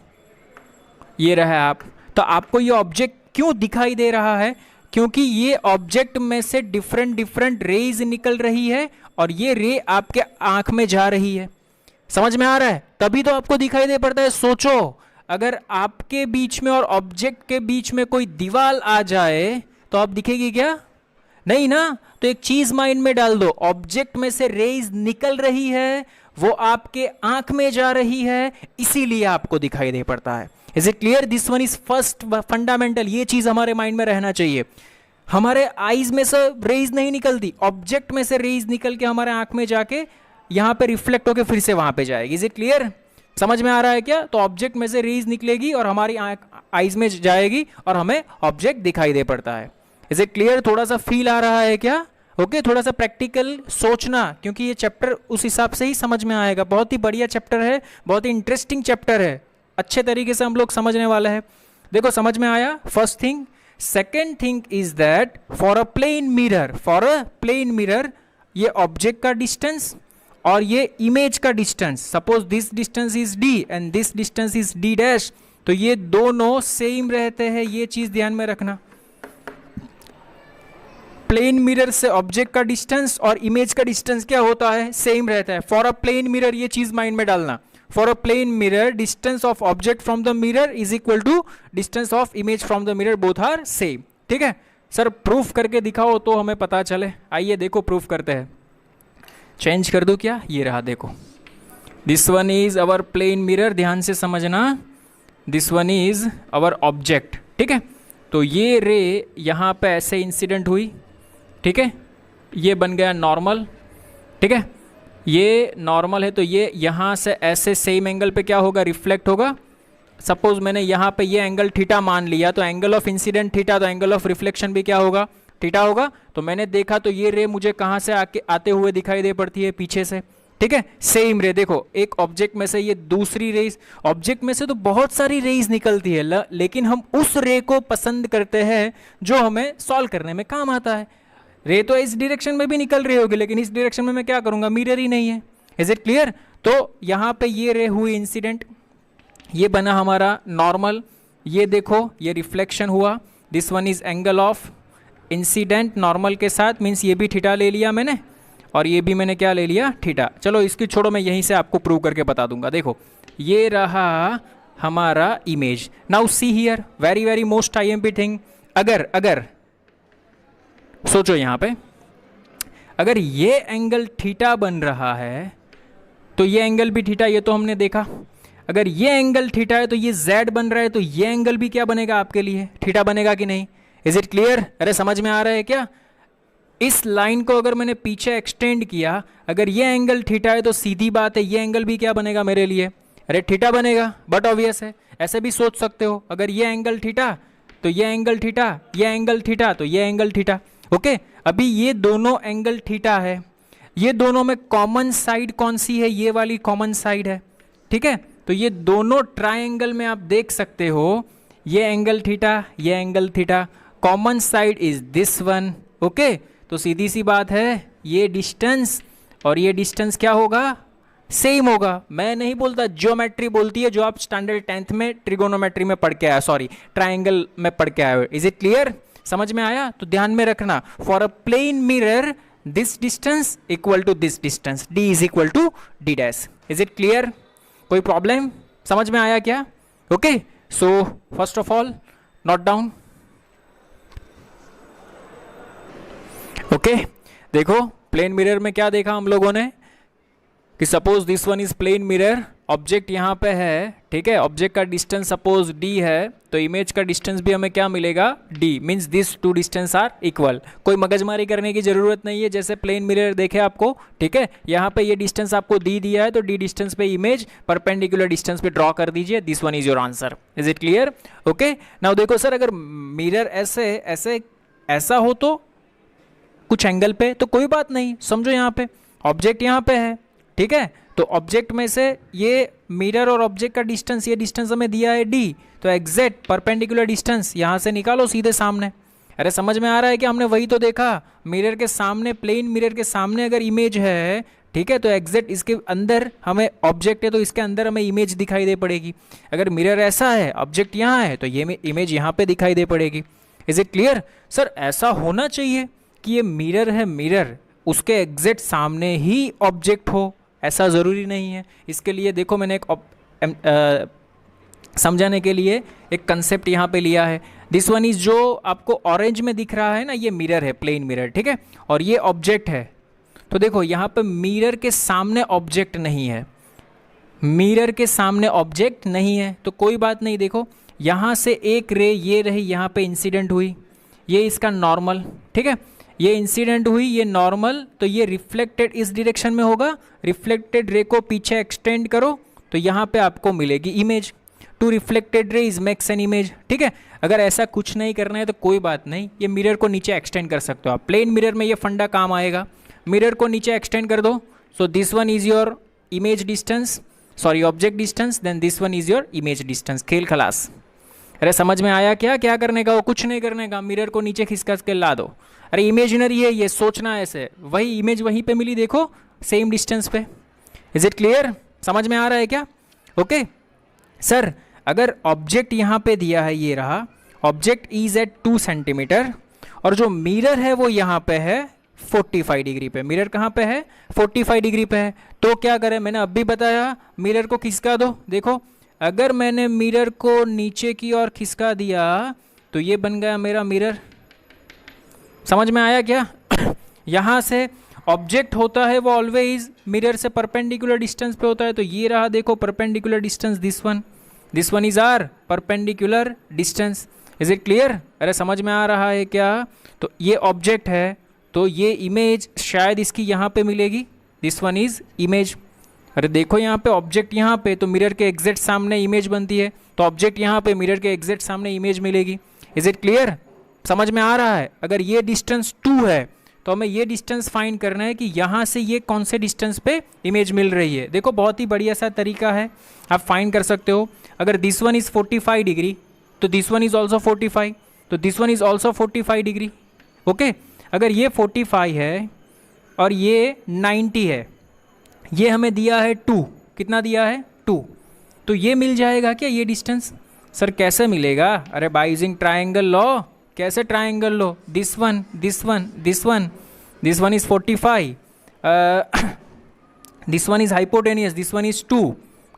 ये रहा आप, तो आपको ये ऑब्जेक्ट क्यों दिखाई दे रहा है? क्योंकि ये ऑब्जेक्ट में से डिफरेंट रेज निकल रही है और ये रे आपके आंख में जा रही है। समझ में आ रहा है? तभी तो आपको दिखाई दे पड़ता है। सोचो अगर आपके बीच में और ऑब्जेक्ट के बीच में कोई दीवार आ जाए तो आप दिखेगी क्या? नहीं ना। तो एक चीज माइंड में डाल दो, ऑब्जेक्ट में से रेज निकल रही है, वो आपके आंख में जा रही है, इसीलिए आपको दिखाई दे पड़ता है। Is it clear? This one is first fundamental, ये चीज हमारे माइंड में रहना चाहिए। हमारे आईज में से रेज नहीं निकलती, ऑब्जेक्ट में से रेज निकल के हमारे आंख में जाके यहां पे रिफ्लेक्ट होके फिर से वहां पे जाएगी। Is it clear? समझ में आ रहा है क्या? तो ऑब्जेक्ट में से रेज निकलेगी और हमारी आईज में जाएगी और हमें ऑब्जेक्ट दिखाई दे पड़ता है। Is it clear? थोड़ा सा फील आ रहा है क्या? ओके, थोड़ा सा प्रैक्टिकल सोचना, क्योंकि ये चैप्टर उस हिसाब से ही समझ में आएगा। बहुत ही बढ़िया चैप्टर है, बहुत ही इंटरेस्टिंग चैप्टर है, अच्छे तरीके से हम लोग समझने वाले हैं। देखो समझ में आया? First thing. Second thing is that for a plane mirror, ये ऑब्जेक्ट का डिस्टेंस और ये इमेज का distance, suppose this distance is D and this distance is D dash, तो ये दोनों सेम रहते हैं, ये चीज ध्यान में रखना। प्लेन मिरर से ऑब्जेक्ट का डिस्टेंस और इमेज का डिस्टेंस क्या होता है? सेम रहता है। फॉर अ प्लेन मिरर, ये चीज माइंड में डालना, for a plane mirror distance of object from the mirror is equal to distance of image from the mirror, both are same. ठीक है सर, प्रूफ करके दिखाओ तो हमें पता चले। आइए देखो प्रूफ करते हैं। चेंज कर दो क्या? ये रहा देखो, this one is our plane mirror, ध्यान से समझना, this one is our object. ठीक है, तो ये रे यहाँ पे ऐसे इंसिडेंट हुई, ठीक है, ये बन गया नॉर्मल। ठीक है, ये नॉर्मल है तो ये यहाँ से ऐसे सेम एंगल पे क्या होगा? रिफ्लेक्ट होगा। सपोज मैंने यहाँ पे ये एंगल थीटा मान लिया, तो एंगल ऑफ इंसिडेंट थीटा, तो एंगल ऑफ रिफ्लेक्शन भी क्या होगा? थीटा होगा। तो मैंने देखा तो ये रे मुझे कहाँ से आते हुए दिखाई दे पड़ती है? पीछे से। ठीक है, सेम रे, देखो एक ऑब्जेक्ट में से ये दूसरी रेज, ऑब्जेक्ट में से तो बहुत सारी रेज निकलती है, लेकिन हम उस रे को पसंद करते हैं जो हमें सॉल्व करने में काम आता है। रे तो इस डायरेक्शन में भी निकल रही होगी, लेकिन इस डायरेक्शन में मैं क्या करूंगा? मिरर ही नहीं है। Is it clear? तो यहाँ पे ये रे हुई इंसिडेंट, ये बना हमारा नॉर्मल, ये देखो ये रिफ्लेक्शन हुआ, this one is angle of incident normal के साथ, मीन्स ये भी थीटा ले लिया मैंने और ये भी मैंने क्या ले लिया, थीटा। चलो इसकी छोड़ो, मैं यहीं से आपको प्रूव करके बता दूंगा। देखो ये रहा हमारा image. Now see here, very very most IMP thing, अगर सोचो यहाँ पे, अगर ये एंगल थीटा बन रहा है तो ये एंगल भी थीटा, ये तो हमने देखा। अगर ये एंगल थीटा है तो ये z बन रहा है, तो ये एंगल भी क्या बनेगा आपके लिए, थीटा बनेगा कि नहीं? Is it clear? अरे समझ में आ रहा है क्या? इस लाइन को अगर मैंने पीछे एक्सटेंड किया, अगर ये एंगल थीटा है तो सीधी बात है ये एंगल भी क्या बनेगा मेरे लिए, अरे थीटा बनेगा। बट ऑब्वियस है, ऐसे भी सोच सकते हो, अगर ये एंगल थीटा तो ये एंगल थीटा, ये एंगल थीटा तो ये एंगल थीटा। ओके, अभी ये दोनों एंगल थीटा है, ये दोनों में कॉमन साइड कौन सी है, ये वाली कॉमन साइड है, ठीक है। तो ये दोनों ट्रायंगल में आप देख सकते हो, ये एंगल थीटा, ये angle theta, common side is this one. Okay, तो सीधी सी बात है, ये डिस्टेंस और ये डिस्टेंस क्या होगा, सेम होगा। मैं नहीं बोलता, ज्योमेट्री बोलती है, जो आप स्टैंडर्ड 10th में ट्रिगोनोमेट्री में पढ़ के आया, सॉरी ट्रायंगल में पढ़ के आए हो। Is it clear? समझ में आया? तो ध्यान में रखना, for a plane mirror this distance equal to this distance, d is equal to d dash. Is it clear? कोई प्रॉब्लम? समझ में आया क्या? Okay, so first of all note down. Okay, देखो प्लेन मिरर में क्या देखा हम लोगों ने कि suppose this one is plane mirror, object यहाँ पे है, ठीक है, ऑब्जेक्ट का डिस्टेंस सपोज d है, तो इमेज का डिस्टेंस भी हमें क्या मिलेगा, d, means this two distance are equal. कोई मगजमारी करने की जरूरत नहीं है, जैसे प्लेन मिरर देखे आपको, ठीक है, यहाँ पे ये डिस्टेंस आपको d दिया है, तो d डिस्टेंस पे इमेज परपेंडिकुलर डिस्टेंस पे ड्रॉ कर दीजिए, this one is your answer. Is it clear? Okay, now देखो सर, अगर मिरर ऐसे ऐसे ऐसा हो तो कुछ एंगल पे, तो कोई बात नहीं, समझो यहाँ पे ऑब्जेक्ट यहाँ पे है, ठीक है, तो ऑब्जेक्ट में से ये मिरर और ऑब्जेक्ट का डिस्टेंस, ये डिस्टेंस हमें दिया है d, तो एग्जैक्ट परपेंडिकुलर डिस्टेंस यहाँ से निकालो सीधे सामने। अरे समझ में आ रहा है कि हमने वही तो देखा, मिरर के सामने, प्लेन मिरर के सामने अगर इमेज है, ठीक है, तो एग्जैक्ट इसके अंदर हमें ऑब्जेक्ट है, तो इसके अंदर हमें इमेज दिखाई दे पड़ेगी। अगर मिरर ऐसा है, ऑब्जेक्ट यहाँ है, तो ये इमेज यहाँ पे दिखाई दे पड़ेगी। Is it clear? सर ऐसा होना चाहिए कि ये मिरर है, मिरर उसके एग्जैक्ट सामने ही ऑब्जेक्ट हो, ऐसा ज़रूरी नहीं है। इसके लिए देखो मैंने एक समझाने के लिए एक कंसेप्ट यहाँ पे लिया है। दिस वन इज, जो आपको ऑरेंज में दिख रहा है ना, ये मिरर है, प्लेन मिरर, ठीक है, और ये ऑब्जेक्ट है। तो देखो यहाँ पे मिरर के सामने ऑब्जेक्ट नहीं है, मिरर के सामने ऑब्जेक्ट नहीं है, तो कोई बात नहीं। देखो यहाँ से एक रे ये रही, यहाँ पे इंसिडेंट हुई, ये इसका नॉर्मल, ठीक है, ये इंसिडेंट हुई, ये नॉर्मल, तो ये रिफ्लेक्टेड इस डायरेक्शन में होगा, रिफ्लेक्टेड रे को पीछे एक्सटेंड करो तो यहाँ पे आपको मिलेगी image. Two reflected ray is makes an image, ठीक है। अगर ऐसा कुछ नहीं करना है तो कोई बात नहीं, ये मिरर को नीचे एक्सटेंड कर सकते हो आप, प्लेन मिरर में ये फंडा काम आएगा। मिरर को नीचे एक्सटेंड कर दो, so this one is your image distance, sorry object distance, then this one is your image distance. खेल खलास। अरे समझ में आया क्या? क्या करने का, वो कुछ नहीं करने का, मिरर को नीचे खिसका के ला दो। अरे इमेजिनरी है ये, सोचना ऐसे, वही इमेज वहीं पे मिली, देखो सेम डिस्टेंस पे। Is it clear? समझ में आ रहा है क्या? ओके सर, अगर ऑब्जेक्ट यहाँ पे दिया है, ये रहा ऑब्जेक्ट इज एट 2 सेंटीमीटर, और जो मिरर है वो यहाँ पे है 45 डिग्री पे। मिरर कहाँ पे है? 45 डिग्री पे है। तो क्या करें, मैंने अभी बताया, मिरर को खिसका दो। देखो अगर मैंने मिरर को नीचे की ओर खिसका दिया तो ये बन गया मेरा मिरर। समझ में आया क्या? यहाँ से ऑब्जेक्ट होता है वो ऑलवेज मिरर से परपेंडिकुलर डिस्टेंस पे होता है, तो ये रहा देखो perpendicular distance, this one is our perpendicular distance. Is it clear? अरे समझ में आ रहा है क्या? तो ये ऑब्जेक्ट है, तो ये इमेज शायद इसकी यहाँ पे मिलेगी, दिस वन इज इमेज। अरे देखो यहाँ पे ऑब्जेक्ट यहाँ पे, तो मिरर के एग्जैक्ट सामने इमेज बनती है, तो ऑब्जेक्ट यहाँ पे, मिरर के एग्जैक्ट सामने इमेज मिलेगी। Is it clear? समझ में आ रहा है? अगर ये डिस्टेंस 2 है तो हमें ये डिस्टेंस फाइंड करना है कि यहाँ से ये कौन से डिस्टेंस पे इमेज मिल रही है। देखो बहुत ही बढ़िया सा तरीका है, आप फाइंड कर सकते हो। अगर दिस वन इज 45 डिग्री तो दिस वन इज ऑल्सो 45, तो this one is also 45 degree. Okay, अगर ये 45 है और ये 90 है, ये हमें दिया है 2, कितना दिया है 2, तो ये मिल जाएगा क्या ये डिस्टेंस? सर कैसे मिलेगा? अरे बाय यूजिंग ट्रायंगल लॉ। कैसे triangle law? This one this one this one, this one is 45, this one is hypotenuse, this one is 2,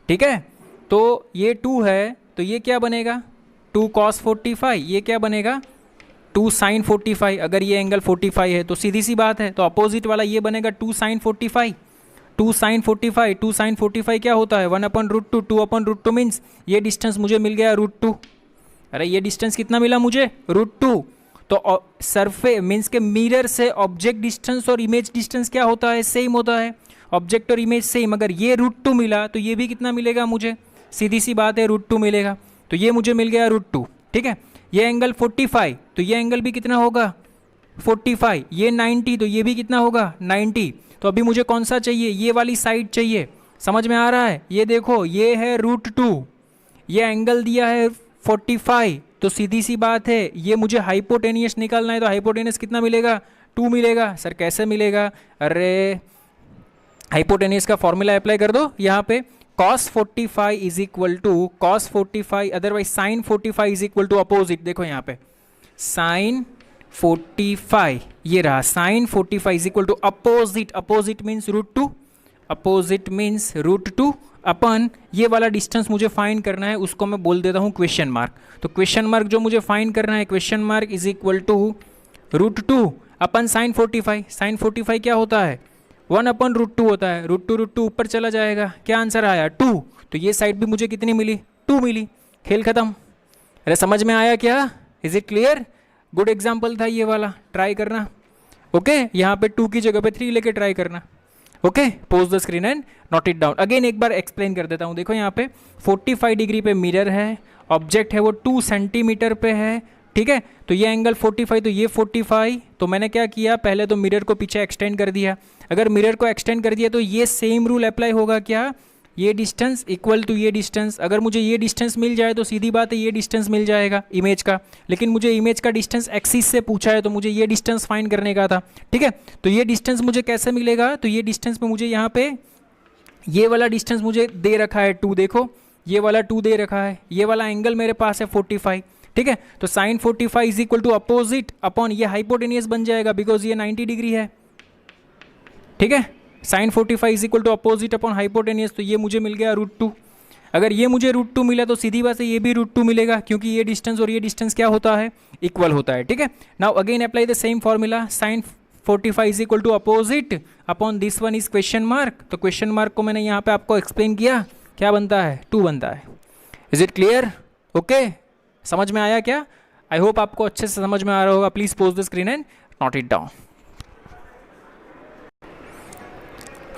ठीक है। तो ये 2 है तो ये क्या बनेगा 2 cos 45, ये क्या बनेगा 2 sin 45। अगर ये एंगल 45 है तो सीधी सी बात है, तो अपोजिट वाला ये बनेगा 2 sin 45, 2 sin 45, 2 sin 45 क्या होता है 1/√2, 2/√2 मीन्स ये डिस्टेंस मुझे मिल गया √2। अरे ये डिस्टेंस कितना मिला मुझे √2। तो सरफे मीन्स के मिरर से ऑब्जेक्ट डिस्टेंस और इमेज डिस्टेंस क्या होता है? सेम होता है, ऑब्जेक्ट और इमेज सेम। अगर ये √2 मिला तो ये भी कितना मिलेगा मुझे? सीधी सी बात है √2 मिलेगा, तो ये मुझे मिल गया √2, ठीक है। ये एंगल 45 तो ये एंगल भी कितना होगा 45, ये 90 तो ये भी कितना होगा 90। तो अभी मुझे कौन सा चाहिए? ये वाली साइड चाहिए, समझ में आ रहा है? ये देखो ये है √2, ये एंगल दिया है 45, तो सीधी सी बात है ये मुझे हाइपोटेनियस निकालना है, तो हाइपोटेनियस कितना मिलेगा 2 मिलेगा। सर कैसे मिलेगा? अरे हाइपोटेनियस का फॉर्मूला अप्लाई कर दो यहाँ पे, cos 45 is equal to cos 45 otherwise sin 45 is equal to opposite. देखो यहाँ पे sin 45 ये रहा, sin 45 is equal to opposite, opposite means √2, opposite means √2 upon ये वाला डिस्टेंस मुझे फाइंड करना है, उसको मैं बोल देता हूँ क्वेश्चन मार्क। तो क्वेश्चन मार्क जो मुझे फाइंड करना है, question mark is equal to √2 upon sin 45, sin 45 क्या होता है 1/√2 होता है, √2 ऊपर चला जाएगा, क्या आंसर आया 2। तो ये साइड भी मुझे कितनी मिली 2 मिली, खेल खत्म। अरे समझ में आया क्या? Is it clear? Good example था ये वाला, ट्राई करना। ओके यहाँ पे 2 की जगह पे 3 लेके ट्राई करना। Okay pose the screen and note it down. Again एक बार एक्सप्लेन कर देता हूँ। देखो यहाँ पे 45 डिग्री पे मिरर है, ऑब्जेक्ट है वो 2 सेंटीमीटर पे है, ठीक है। तो ये एंगल 45 तो ये 45, तो मैंने क्या किया पहले तो मिरर को पीछे एक्सटेंड कर दिया। अगर मिरर को एक्सटेंड कर दिया तो ये सेम रूल अप्लाई होगा क्या, ये डिस्टेंस इक्वल टू ये डिस्टेंस। अगर मुझे ये डिस्टेंस मिल जाए तो सीधी बात है ये डिस्टेंस मिल जाएगा इमेज का, लेकिन मुझे इमेज का डिस्टेंस एक्सिस से पूछा है तो मुझे ये डिस्टेंस फाइंड करने का था, ठीक है। तो ये डिस्टेंस मुझे कैसे मिलेगा? तो ये डिस्टेंस में मुझे यहाँ पे ये वाला डिस्टेंस मुझे दे रखा है 2, देखो ये वाला 2 दे रखा है, ये वाला एंगल मेरे पास है 45, ठीक है। तो sin 45 is equal to opposite upon ये हाइपोटेनियस बन जाएगा बिकॉज ये 90 डिग्री है, ठीक है। sin 45 is equal to opposite upon hypotenuse, तो ये मुझे मिल गया √2। अगर ये मुझे √2 मिला तो सीधी बात से ये भी √2 मिलेगा क्योंकि ये डिस्टेंस और ये डिस्टेंस क्या होता है इक्वल होता है, ठीक है। Now again apply the same formula, sin 45 is equal to opposite upon this one is question mark. तो क्वेश्चन मार्क को मैंने यहाँ पे आपको एक्सप्लेन किया, क्या बनता है 2 बनता है। Is it clear? ओके समझ में आया क्या? आई होप आपको अच्छे से समझ में आ रहा होगा। Please pose the screen and note it down.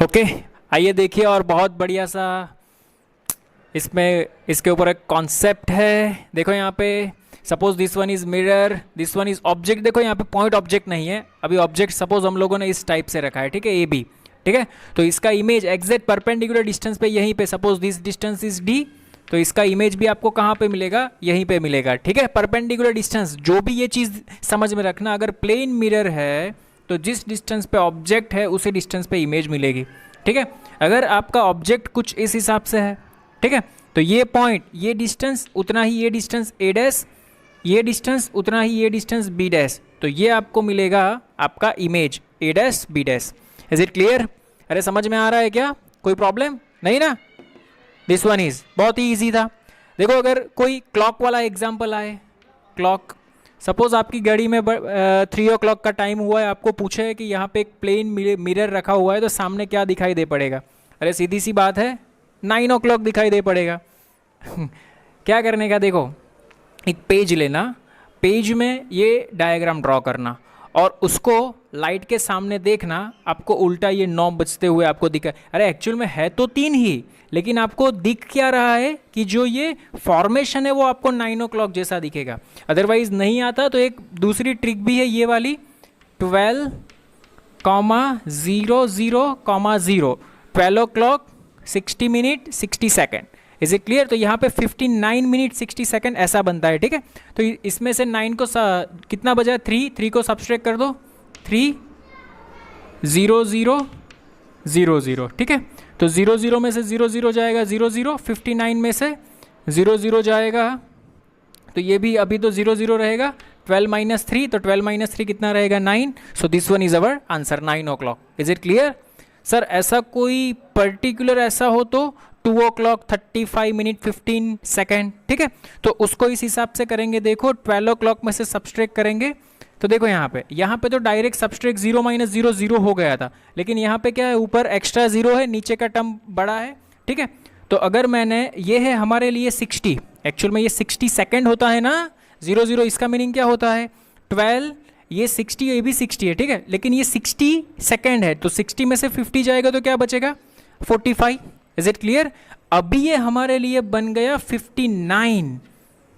Okay आइए देखिए, और बहुत बढ़िया सा इसमें इसके ऊपर एक कॉन्सेप्ट है। देखो यहाँ पे suppose this one is mirror, this one is object. देखो यहाँ पे पॉइंट ऑब्जेक्ट नहीं है, अभी ऑब्जेक्ट सपोज हम लोगों ने इस टाइप से रखा है, ठीक है, ए बी, ठीक है। तो इसका इमेज एग्जैक्ट परपेंडिकुलर डिस्टेंस पे यहीं पे, suppose this distance is D, तो इसका इमेज भी आपको कहाँ पे मिलेगा, यहीं पे मिलेगा, ठीक है। परपेंडिकुलर डिस्टेंस, जो भी ये चीज़ समझ में रखना, अगर प्लेन मिरर है तो जिस डिस्टेंस पे ऑब्जेक्ट है उसी डिस्टेंस पे इमेज मिलेगी, ठीक है। अगर आपका ऑब्जेक्ट कुछ इस हिसाब से है, ठीक है, तो ये पॉइंट, ये डिस्टेंस उतना ही ये डिस्टेंस ए डैश, ये डिस्टेंस उतना ही ये डिस्टेंस बी डैश, तो ये आपको मिलेगा आपका image A dash B dash. Is it clear? अरे समझ में आ रहा है क्या? कोई प्रॉब्लम नहीं ना? दिस वन इज बहुत ही ईजी था। देखो अगर कोई क्लॉक वाला एग्जाम्पल आए, क्लॉक सपोज आपकी घड़ी में 3 o'clock का टाइम हुआ है, आपको पूछे है कि यहाँ पे एक प्लेन मिरर रखा हुआ है तो सामने क्या दिखाई दे पड़ेगा? अरे सीधी सी बात है 9 o'clock दिखाई दे पड़ेगा। क्या करने का? देखो एक पेज लेना, पेज में ये डायग्राम ड्रॉ करना और उसको लाइट के सामने देखना, आपको उल्टा ये 9 बजते हुए आपको दिखा। अरे एक्चुअल में है तो 3 ही, लेकिन आपको दिख क्या रहा है कि जो ये फॉर्मेशन है वो आपको 9 o'clock जैसा दिखेगा। अदरवाइज नहीं आता तो एक दूसरी ट्रिक भी है ये वाली, 12,00,0, 12 o'clock 60 minute 60 second। Is it clear? तो यहाँ पे 59 मिनट 60 सेकेंड ऐसा बनता है, ठीक है। तो इसमें से 9 को कितना बजा? 3 को सब्सट्रैक्ट कर दो, 3 0 0 0 0, ठीक है। तो 0 0 में से 0 0 जाएगा 0 0, 59 में से 0 0 जाएगा, तो ये भी अभी तो 0 0 रहेगा। 12 माइनस 3, तो 12 माइनस 3 कितना रहेगा 9। सो this one is our answer 9 o'clock। Is it clear sir? ऐसा कोई पर्टिकुलर ऐसा हो तो 2 o'clock 35 मिनट 15 सेकेंड, ठीक है, तो उसको इस हिसाब से करेंगे। देखो 12 o'clock में से सब्सट्रैक्ट करेंगे तो देखो यहाँ पे तो डायरेक्ट सब्सट्रैक्ट 0 माइनस 0 0 हो गया था, लेकिन यहाँ पे क्या है, ऊपर एक्स्ट्रा 0 है, नीचे का टर्म बड़ा है, ठीक है। तो अगर मैंने, ये है हमारे लिए 60, एक्चुअल में ये 60 सेकेंड होता है ना, 0 0, इसका मीनिंग क्या होता है 12, ये 60, ये भी 60 है, ठीक है, लेकिन ये 60 सेकेंड है, तो 60 में से 50 जाएगा तो क्या बचेगा 45। Is it clear? अभी ये हमारे लिए बन गया 59,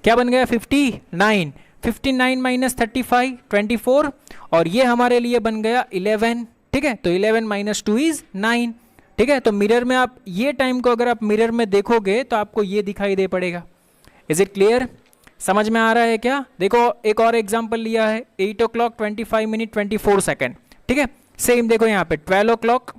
क्या बन गया 59, 59 माइनस 35 24, और ये हमारे लिए बन गया 11, ठीक है। तो 11 माइनस 2 इज 9, ठीक है। तो मिरर में आप ये टाइम को अगर आप मिरर में देखोगे तो आपको ये दिखाई दे पड़ेगा। Is it clear? समझ में आ रहा है क्या? देखो एक और एग्जांपल लिया है, 8 o'clock 25 मिनट 24 सेकेंड, ठीक है। सेम देखो यहाँ पे 12 o'clock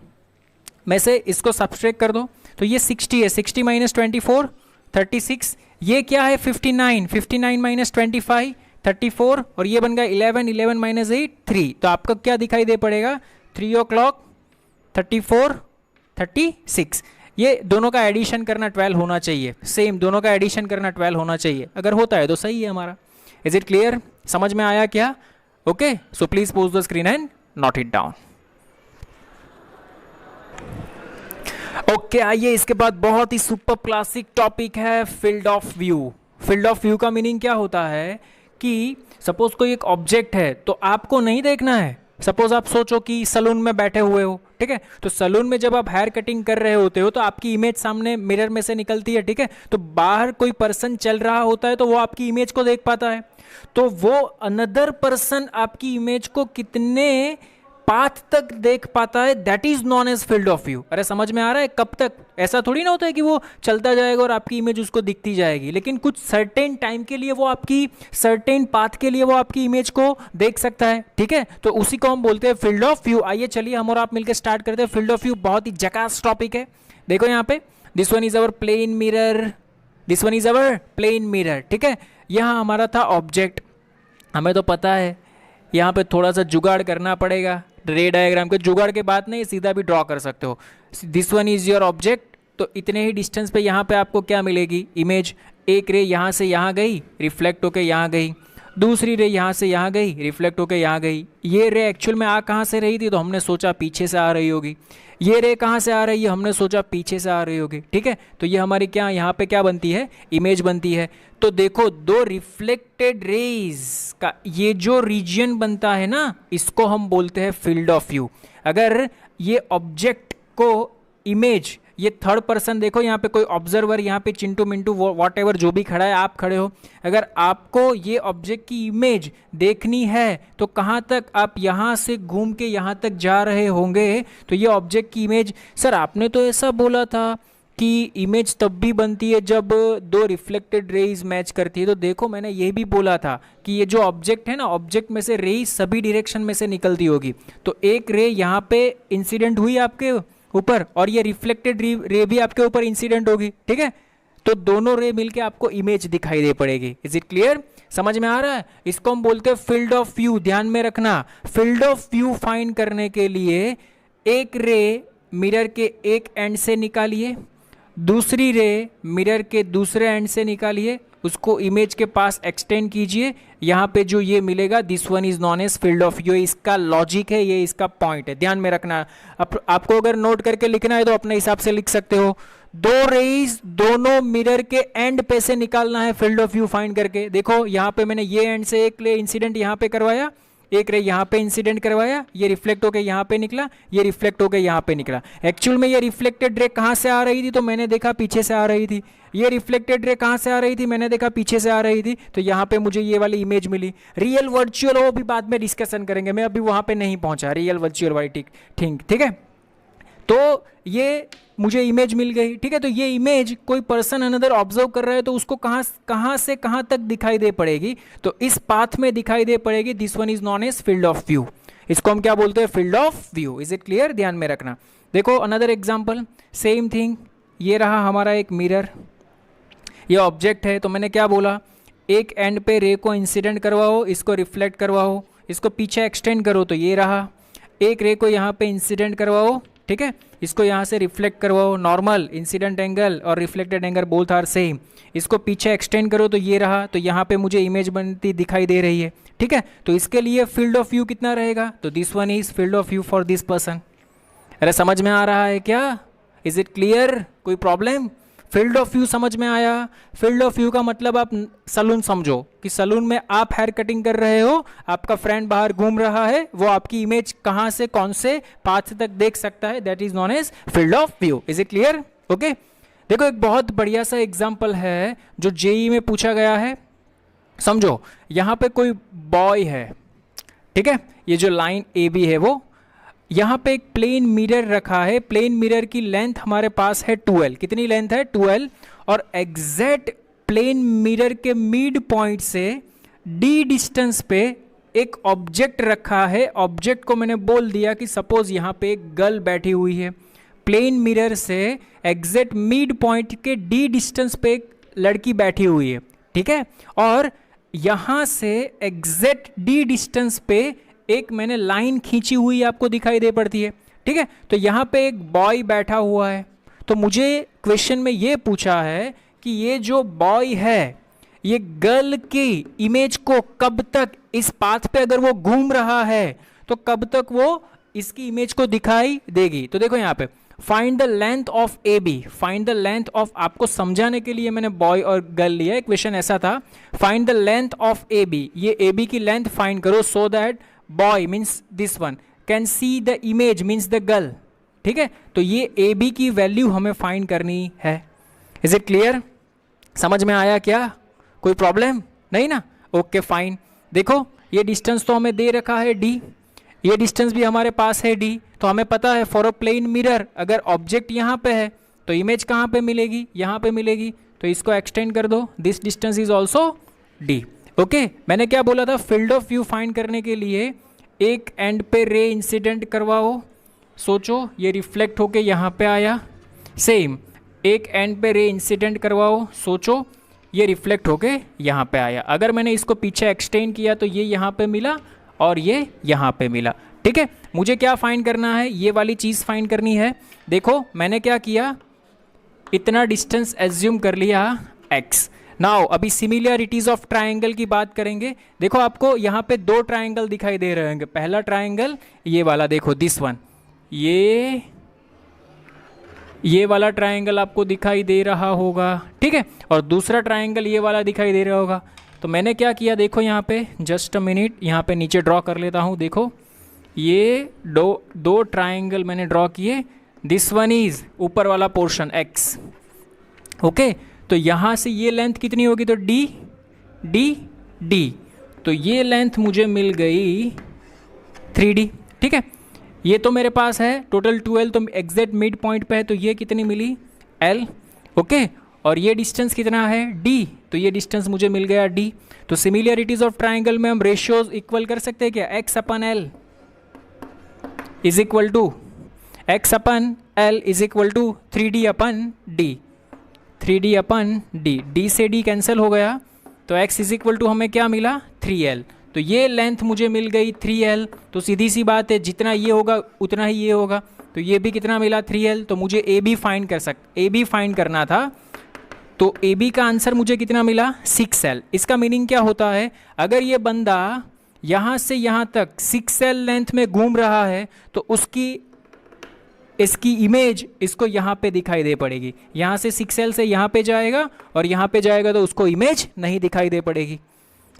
में से इसको सब्सट्रैक्ट कर दो तो ये 60 है, 60 माइनस 24 36, ये क्या है 59, 59 माइनस 25 34, और ये बन गया 11, 11 माइनस 8 3, तो आपका क्या दिखाई दे पड़ेगा 3 o'clock 34 36। ये दोनों का एडिशन करना 12 होना चाहिए, सेम दोनों का एडिशन करना 12 होना चाहिए, अगर होता है तो सही है हमारा। Is it clear? समझ में आया क्या? Okay, so please pose the screen and note it down. Okay, आइए इसके बाद बहुत ही सुपर क्लासिक टॉपिक है field of view. Field of view का मीनिंग क्या होता है कि सपोज कोई एक ऑब्जेक्ट है तो आपको नहीं देखना है। सपोज आप सोचो कि सलून में बैठे हुए हो, ठीक है, तो सलून में जब आप हेयर कटिंग कर रहे होते हो तो आपकी इमेज सामने मिरर में से निकलती है, ठीक है, तो बाहर कोई पर्सन चल रहा होता है तो वो आपकी इमेज को देख पाता है, तो वो अनदर पर्सन आपकी इमेज को कितने पाथ तक देख पाता है, that is known as field of view. अरे समझ में आ रहा है? कब तक? ऐसा थोड़ी ना होता है कि वो चलता जाएगा और आपकी इमेज उसको दिखती जाएगी, लेकिन कुछ सर्टेन टाइम के लिए वो आपकी, सर्टेन पाथ के लिए वो आपकी इमेज को देख सकता है, ठीक है, तो उसी को हम बोलते हैं फील्ड ऑफ व्यू। आइए चलिए हम और आप मिलकर स्टार्ट करते हैं। फील्ड ऑफ व्यू बहुत ही जकास टॉपिक है। देखो यहाँ पे this one is our plane mirror, this one is our plane mirror, ठीक है। यहाँ हमारा था ऑब्जेक्ट, हमें तो पता है, यहाँ पे थोड़ा सा जुगाड़ करना पड़ेगा। रे डायग्राम के जुगाड़ के बाद नहीं, सीधा भी ड्रॉ कर सकते हो। This one is your object, तो इतने ही डिस्टेंस पे यहाँ पे आपको क्या मिलेगी इमेज। एक रे यहाँ से यहाँ गई, रिफ्लेक्ट होके यहाँ गई, दूसरी रे यहाँ से यहाँ गई, रिफ्लेक्ट होके यहाँ गई। ये रे एक्चुअल में आ कहाँ से रही थी, तो हमने सोचा पीछे से आ रही होगी। ये रे कहाँ से आ रही है, हमने सोचा पीछे से आ रही होगी, ठीक है। तो ये हमारी क्या यहाँ पे क्या बनती है, इमेज बनती है। तो देखो दो रिफ्लेक्टेड रेज का ये जो रीजन बनता है ना, इसको हम बोलते हैं फील्ड ऑफ व्यू। अगर ये ऑब्जेक्ट को इमेज, ये थर्ड पर्सन, देखो यहाँ पे कोई ऑब्जर्वर, यहाँ पे चिंटू मिंटू वॉट एवर जो भी खड़ा है, आप खड़े हो, अगर आपको ये ऑब्जेक्ट की इमेज देखनी है तो कहाँ तक आप यहाँ से घूम के यहाँ तक जा रहे होंगे, तो ये ऑब्जेक्ट की इमेज। सर आपने तो ऐसा बोला था कि इमेज तब भी बनती है जब दो रिफ्लेक्टेड रेज मैच करती है, तो देखो मैंने ये भी बोला था कि ये जो ऑब्जेक्ट है ना, ऑब्जेक्ट में से रेज सभी डायरेक्शन में से निकलती होगी। तो एक रे यहाँ पे इंसिडेंट हुई आपके ऊपर और ये रिफ्लेक्टेड रे भी आपके ऊपर इंसिडेंट होगी, ठीक है, तो दोनों रे मिलके आपको इमेज दिखाई दे पड़ेगी। Is it clear? समझ में आ रहा है? इसको हम बोलते हैं फील्ड ऑफ व्यू। ध्यान में रखना, फील्ड ऑफ व्यू फाइंड करने के लिए एक रे मिरर के एक एंड से निकालिए, दूसरी रे मिरर के दूसरे एंड से निकालिए, उसको इमेज के पास एक्सटेंड कीजिए, यहाँ पे जो ये मिलेगा this one is known as field of view. इसका लॉजिक है, ये इसका पॉइंट है, ध्यान में रखना। आपको अगर नोट करके लिखना है तो अपने हिसाब से लिख सकते हो। दो रेज दोनों मिरर के एंड पे से निकालना है फील्ड ऑफ व्यू फाइंड करके। देखो यहाँ पे मैंने ये एंड से एक इंसिडेंट यहाँ पे करवाया, एक रे यहाँ पे इंसिडेंट करवाया, ये रिफ्लेक्ट होकर यहाँ पे निकला, ये रिफ्लेक्ट होकर यहाँ पे निकला। एक्चुअल में ये रिफ्लेक्टेड रे कहाँ से आ रही थी, तो मैंने देखा पीछे से आ रही थी। ये रिफ्लेक्टेड रे कहाँ से आ रही थी, मैंने देखा पीछे से आ रही थी, तो यहाँ पे मुझे ये वाली इमेज मिली। रियल वर्चुअल वो भी बाद में डिस्कशन करेंगे, मैं अभी वहाँ पे नहीं पहुँचा, रियल वर्चुअल वाली ठीक है। तो ये मुझे इमेज मिल गई, ठीक है। तो ये इमेज कोई पर्सन अनदर ऑब्जर्व कर रहा है तो उसको कहाँ से कहाँ तक दिखाई दे पड़ेगी, तो इस पाथ में दिखाई दे पड़ेगी। This one is known as field of view. इसको हम क्या बोलते हैं, field of view. Is it clear? ध्यान में रखना। देखो अनदर एग्जांपल, सेम थिंग, ये रहा हमारा एक मिरर, ये ऑब्जेक्ट है। तो मैंने क्या बोला, एक एंड पे रे को इंसिडेंट करवाओ, इसको रिफ्लेक्ट करवाओ, इसको पीछे एक्सटेंड करो तो ये रहा। एक रे को यहाँ पे इंसिडेंट करवाओ, ठीक है, इसको यहाँ से रिफ्लेक्ट करवाओ, नॉर्मल इंसिडेंट एंगल और reflected angle both are same, इसको पीछे एक्सटेंड करो तो ये रहा। तो यहाँ पे मुझे इमेज बनती दिखाई दे रही है, ठीक है। तो इसके लिए फील्ड ऑफ व्यू कितना रहेगा, तो this one is field of view for this person. अरे समझ में आ रहा है क्या, इज इट क्लियर, कोई प्रॉब्लम? फील्ड ऑफ व्यू समझ में आया? फील्ड ऑफ व्यू का मतलब आप सलून समझो कि सलून में आप हेयर कटिंग कर रहे हो, आपका फ्रेंड बाहर घूम रहा है, वो आपकी इमेज कहाँ से कौन से पाथ तक देख सकता है, that is known as field of view. Is it clear? Okay, देखो एक बहुत बढ़िया सा एग्जाम्पल है जो जेई में पूछा गया है। समझो यहाँ पे कोई बॉय है, ठीक है, ये जो लाइन ए बी है वो, यहाँ पे एक प्लेन मिरर रखा है, प्लेन मिरर की लेंथ हमारे पास है 12, कितनी लेंथ है 12, और एग्जैक्ट प्लेन मिरर के मिड पॉइंट से डी डिस्टेंस पे एक ऑब्जेक्ट रखा है। ऑब्जेक्ट को मैंने बोल दिया कि सपोज यहाँ पे एक गर्ल बैठी हुई है, प्लेन मिरर से एग्जैक्ट मिड पॉइंट के डी डिस्टेंस पे एक लड़की बैठी हुई है, ठीक है, और यहाँ से एग्जैक्ट डी डिस्टेंस पे एक मैंने लाइन खींची हुई आपको दिखाई दे पड़ती है, ठीक है। तो यहाँ पे एक बॉय बैठा हुआ है, तो मुझे क्वेश्चन में ये पूछा है कि ये जो बॉय है ये गर्ल की इमेज को कब तक, इस पाथ पे अगर वो घूम रहा है तो कब तक वो इसकी इमेज को दिखाई देगी। तो देखो यहाँ पे find the length of A B, find the length of, आपको समझाने के लिए मैंने बॉय और गर्ल लिया है, क्वेश्चन ऐसा था, find the length of A B, ये ए बी की लेंथ फाइंड करो so that boy means this one can see the image means the girl, ठीक है। तो ये ए बी की वैल्यू हमें फाइंड करनी है। Is it clear? समझ में आया क्या, कोई प्रॉब्लम नहीं ना? Okay fine. देखो ये डिस्टेंस तो हमें दे रखा है डी, ये डिस्टेंस भी हमारे पास है डी, तो हमें पता है फॉर अ प्लेन मिरर अगर ऑब्जेक्ट यहाँ पे है तो इमेज कहाँ पे मिलेगी, यहाँ पे मिलेगी, तो इसको एक्सटेंड कर दो, this distance is also D. Okay, मैंने क्या बोला था, फील्ड ऑफ व्यू फाइंड करने के लिए एक एंड पे रे इंसिडेंट करवाओ, सोचो ये रिफ्लेक्ट होके यहाँ पे आया, सेम एक एंड पे रे इंसिडेंट करवाओ, सोचो ये रिफ्लेक्ट होके यहाँ पे आया। अगर मैंने इसको पीछे एक्सटेंड किया तो ये यहाँ पे मिला और ये यहाँ पे मिला, ठीक है। मुझे क्या फाइंड करना है, ये वाली चीज़ फाइंड करनी है। देखो मैंने क्या किया, इतना डिस्टेंस एज्यूम कर लिया x। नाउ अभी सिमिलरिटीज ऑफ ट्राइंगल की बात करेंगे। देखो आपको यहाँ पे दो ट्राइंगल दिखाई दे रहे होंगे, पहला ट्राइंगल ये वाला, देखो दिस वन, ये वाला ट्राइंगल आपको दिखाई दे रहा होगा, ठीक है, और दूसरा ट्राइंगल ये वाला दिखाई दे रहा होगा। तो मैंने क्या किया, देखो यहाँ पे जस्ट अ मिनट, यहाँ पे नीचे ड्रॉ कर लेता हूँ। देखो ये दो ट्राइंगल मैंने ड्रॉ किए, दिस वन इज ऊपर वाला पोर्शन x, ओके। तो यहाँ से ये लेंथ कितनी होगी, तो d d d, तो ये लेंथ मुझे मिल गई 3d, ठीक है। ये तो मेरे पास है टोटल 12, तो एग्जैक्ट मिड पॉइंट पे है, तो ये कितनी मिली l, ओके। और ये डिस्टेंस कितना है d, तो ये डिस्टेंस मुझे मिल गया d। तो सिमिलरिटीज ऑफ ट्राइंगल में हम रेशियोज इक्वल कर सकते हैं क्या, x upon l is equal to x upon l is equal to 3d upon d, 3d upon d, d से d कैंसिल हो गया, तो x इज इक्वल टू हमें क्या मिला 3l। तो ये लेंथ मुझे मिल गई 3l, तो सीधी सी बात है जितना ये होगा उतना ही ये होगा, तो ये भी कितना मिला 3l। तो मुझे ए बी फाइंड करना था, तो ए बी का आंसर मुझे कितना मिला 6l। इसका मीनिंग क्या होता है, अगर ये बंदा यहाँ से यहाँ तक 6l लेंथ में घूम रहा है तो इसकी इमेज इसको यहाँ पे दिखाई दे पड़ेगी, यहाँ से 6l से यहाँ पे जाएगा और यहाँ पे जाएगा तो उसको इमेज नहीं दिखाई दे पड़ेगी।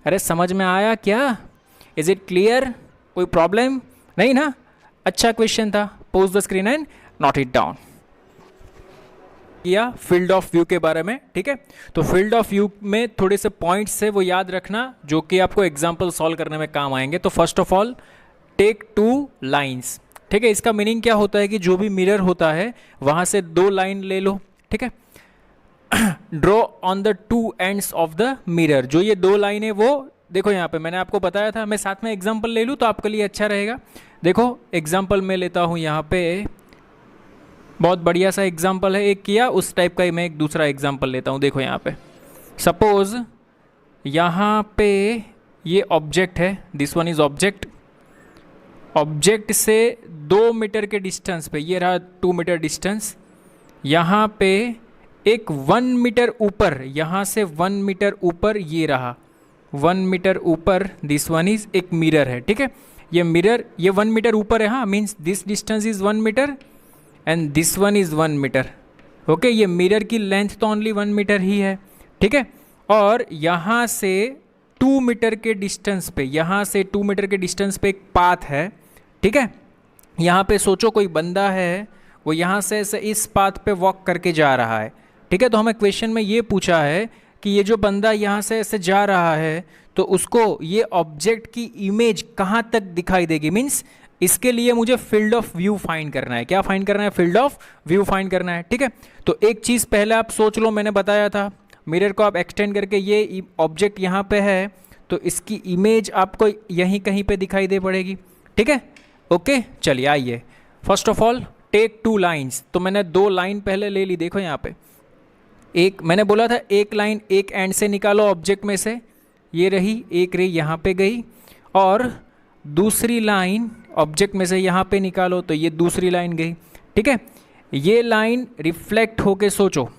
अरे समझ में आया क्या, इज इट क्लियर, कोई प्रॉब्लम नहीं ना? अच्छा क्वेश्चन था, pose the screen and note it down. या फील्ड ऑफ व्यू के बारे में, ठीक है। तो फील्ड ऑफ व्यू में थोड़े से पॉइंट्स है वो याद रखना जो कि आपको एग्जांपल सॉल्व करने में काम आएंगे। तो first of all take 2 lines, ठीक है। इसका मीनिंग क्या होता है कि जो भी मिरर होता है वहां से 2 लाइन ले लो, ठीक है। Draw on the 2 ends of the mirror, जो ये 2 लाइन है वो देखो यहाँ पे मैंने आपको बताया था, मैं साथ में एग्जाम्पल ले लूँ तो आपके लिए अच्छा रहेगा। देखो एग्जाम्पल मैं लेता हूँ यहाँ पे बहुत बढ़िया सा एग्जाम्पल है एक किया, उस टाइप का ही मैं एक दूसरा एग्जाम्पल लेता हूँ। देखो यहाँ पे सपोज यहाँ पे ये ऑब्जेक्ट है, this one is object. Object से 2 मीटर के डिस्टेंस पे, ये रहा 2 मीटर डिस्टेंस, यहाँ पे एक 1 मीटर ऊपर, यहाँ से 1 मीटर ऊपर ये रहा 1 मीटर ऊपर, दिस वन इज एक मिरर है, ठीक है। ये मिरर ये 1 मीटर ऊपर है, हाँ, means this distance is 1 metre and this one is 1 metre. Okay, ये मिरर की लेंथ तो ओनली 1 मीटर ही है, ठीक है। और यहाँ से 2 मीटर के डिस्टेंस पे, यहाँ से 2 मीटर के डिस्टेंस पे एक पाथ है, ठीक है। यहाँ पे सोचो कोई बंदा है, वो यहाँ से इस पाथ पे वॉक करके जा रहा है, ठीक है। तो हमें क्वेश्चन में ये पूछा है कि ये जो बंदा यहाँ से ऐसे जा रहा है तो उसको ये ऑब्जेक्ट की इमेज कहाँ तक दिखाई देगी, मीन्स इसके लिए मुझे फील्ड ऑफ व्यू फाइंड करना है। क्या फाइंड करना है? फील्ड ऑफ व्यू फाइंड करना है, ठीक है। तो एक चीज़ पहले आप सोच लो, मैंने बताया था मिरर को आप एक्सटेंड करके, ये ऑब्जेक्ट यहाँ पे है तो इसकी इमेज आपको यहीं कहीं पे दिखाई दे पड़ेगी, ठीक है। ओके, चलिए आइए, first of all take 2 lines. तो मैंने 2 लाइन पहले ले ली, देखो यहाँ पे एक मैंने बोला था एक लाइन एक एंड से निकालो ऑब्जेक्ट में से, ये रही, एक रही यहाँ पे गई, और दूसरी लाइन ऑब्जेक्ट में से यहाँ पे निकालो तो ये दूसरी लाइन गई, ठीक है। ये लाइन रिफ्लेक्ट होके, सोचो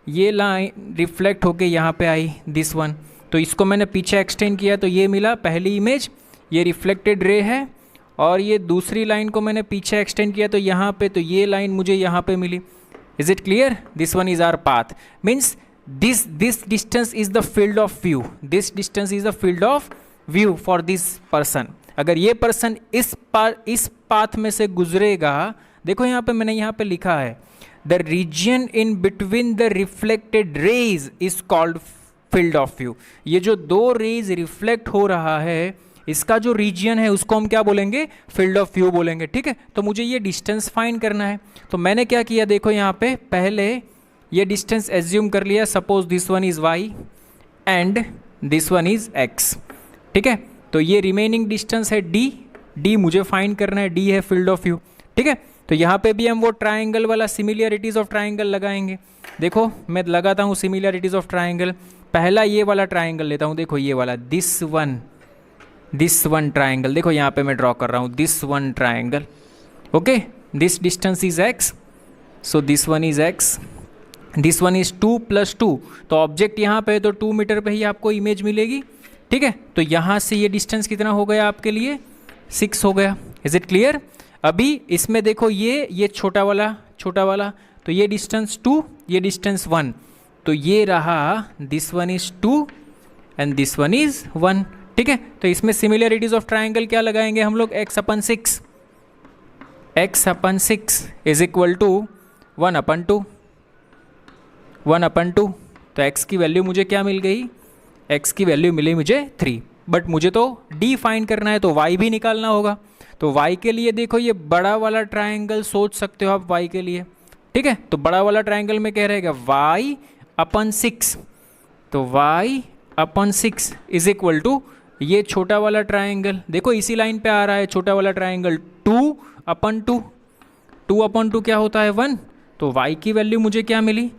ये लाइन रिफ्लेक्ट होके यहाँ पे आई, दिस वन, तो इसको मैंने पीछे एक्सटेंड किया तो ये मिला पहली इमेज, ये रिफ्लेक्टेड रे है। और ये दूसरी लाइन को मैंने पीछे एक्सटेंड किया तो यहाँ पे, तो ये लाइन मुझे यहाँ पे मिली। Is it clear? This one is our path, means this distance is the field of view, this distance is the field of view for this person. अगर ये पर्सन इस पाथ में से गुजरेगा, देखो यहाँ पे मैंने यहाँ पे लिखा है the reason in between the reflected rays is called field of view. ये जो 2 रेज रिफ्लेक्ट हो रहा है, इसका जो रीजन है उसको हम क्या बोलेंगे? फील्ड ऑफ व्यू बोलेंगे, ठीक है। तो मुझे ये डिस्टेंस फाइंड करना है, तो मैंने क्या किया, देखो यहाँ पे पहले ये डिस्टेंस एज्यूम कर लिया, suppose this one is Y and this one is X, ठीक है। तो ये रिमेनिंग डिस्टेंस है डी मुझे फाइंड करना है, डी है फील्ड ऑफ व्यू, ठीक है। तो यहाँ पे भी हम वो ट्राइंगल वाला सिमिलरिटीज ऑफ ट्राइंगल लगाएंगे। देखो मैं लगाता हूँ सिमिलरिटीज ऑफ ट्राइंगल, पहला ये वाला ट्राइंगल लेता हूँ, देखो ये वाला, दिस वन ट्राइंगल, देखो यहाँ पे मैं ड्रॉ कर रहा हूँ this one triangle, okay. This distance is x, so this one is x, this one is 2 + 2, तो ऑब्जेक्ट यहाँ पे है तो 2 मीटर पे ही आपको इमेज मिलेगी, ठीक है। तो यहाँ से ये डिस्टेंस कितना हो गया आपके लिए? 6 हो गया। Is it clear? अभी इसमें देखो ये छोटा वाला, तो ये डिस्टेंस 2, ये डिस्टेंस 1, तो ये रहा this one is 2 and this one is 1, ठीक है। तो इसमें सिमिलरिटीज ऑफ ट्राइंगल क्या लगाएंगे हम लोग? x/6 इज इक्वल टू 1/2, तो x की वैल्यू मुझे क्या मिल गई? x की वैल्यू मिली मुझे 3, बट मुझे तो d फाइंड करना है तो y भी निकालना होगा। तो y के लिए देखो ये बड़ा वाला ट्राइंगल सोच सकते हो आप y के लिए, ठीक है। तो बड़ा वाला ट्राइंगल में क्या रहेगा? y/6, तो y/6 इज इक्वल टू ये छोटा वाला ट्राइंगल, देखो इसी लाइन पे आ रहा है छोटा वाला ट्राइंगल, 2/2 क्या होता है? 1, तो y की वैल्यू मुझे क्या मिली?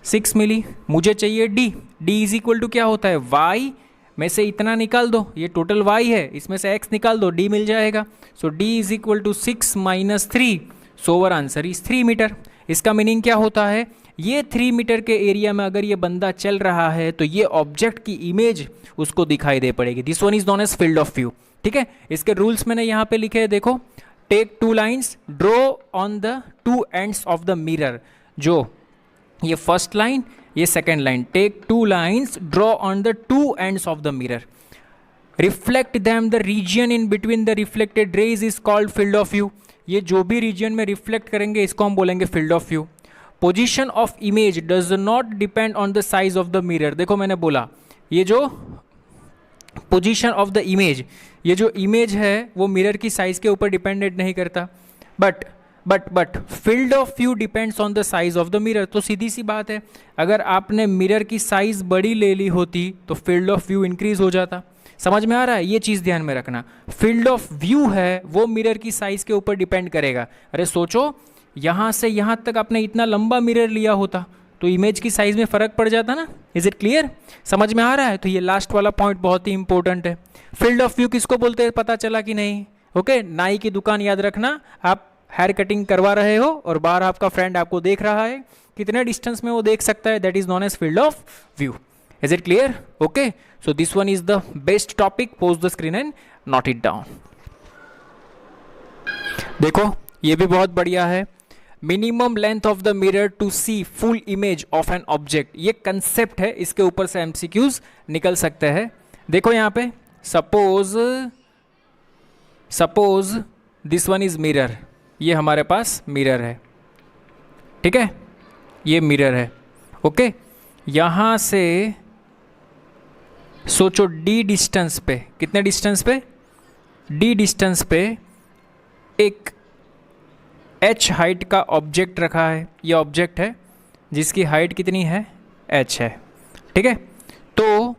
6 मिली। मुझे चाहिए d इज इक्वल टू क्या होता है? y में से इतना निकाल दो, ये टोटल y है, इसमें से x निकाल दो, d मिल जाएगा। So d is equal to 6 - 3, so our answer is 3 metre. इसका मीनिंग क्या होता है? ये 3 मीटर के एरिया में अगर ये बंदा चल रहा है तो ये ऑब्जेक्ट की इमेज उसको दिखाई दे पड़ेगी। This one is known as field of view, ठीक है। इसके रूल्स मैंने यहाँ पे लिखे हैं, देखो take 2 lines, draw on the 2 ends of the mirror, जो ये फर्स्ट लाइन, ये second line, take 2 lines, draw on the 2 ends of the mirror, reflect them, the reason in between the reflected rays is called field of view. ये जो भी reason में reflect करेंगे इसको हम बोलेंगे field of view. Position of image does not depend on the size of the mirror, देखो मैंने बोला ये जो पोजीशन ऑफ द इमेज, ये जो इमेज है वो मिरर की साइज के ऊपर डिपेंडेंट नहीं करता, but field of view depends on the size of the mirror. तो सीधी सी बात है, अगर आपने मिरर की साइज बड़ी ले ली होती तो फील्ड ऑफ व्यू इंक्रीज हो जाता। समझ में आ रहा है? ये चीज़ ध्यान में रखना, फील्ड ऑफ व्यू है वो मिरर की साइज के ऊपर डिपेंड करेगा। अरे सोचो यहाँ से यहाँ तक आपने इतना लंबा मिरर लिया होता तो इमेज की साइज़ में फ़र्क पड़ जाता ना। Is it clear? समझ में आ रहा है? तो ये लास्ट वाला पॉइंट बहुत ही इंपॉर्टेंट है। फील्ड ऑफ व्यू किसको बोलते हैं पता चला कि नहीं? ओके, नाई की दुकान याद रखना, आप हेयर कटिंग करवा रहे हो और बाहर आपका फ्रेंड आपको देख रहा है, कितने डिस्टेंस में वो देख सकता है, that is known as field of view. Is it clear? Okay, so this one is the best topic, pause the screen and note it down. देखो ये भी बहुत बढ़िया है, minimum length of the mirror to see full image of an object, ये concept है, इसके ऊपर से एमसीक्यूज निकल सकते हैं। देखो यहाँ पे suppose this one is mirror, ये हमारे पास मिरर है, ठीक है, ये मिरर है। ओके, यहाँ से सोचो d डिस्टेंस पे, कितने डिस्टेंस पे? d डिस्टेंस पे एक h हाइट का ऑब्जेक्ट रखा है, ये ऑब्जेक्ट है जिसकी हाइट कितनी है? h है, ठीक है। तो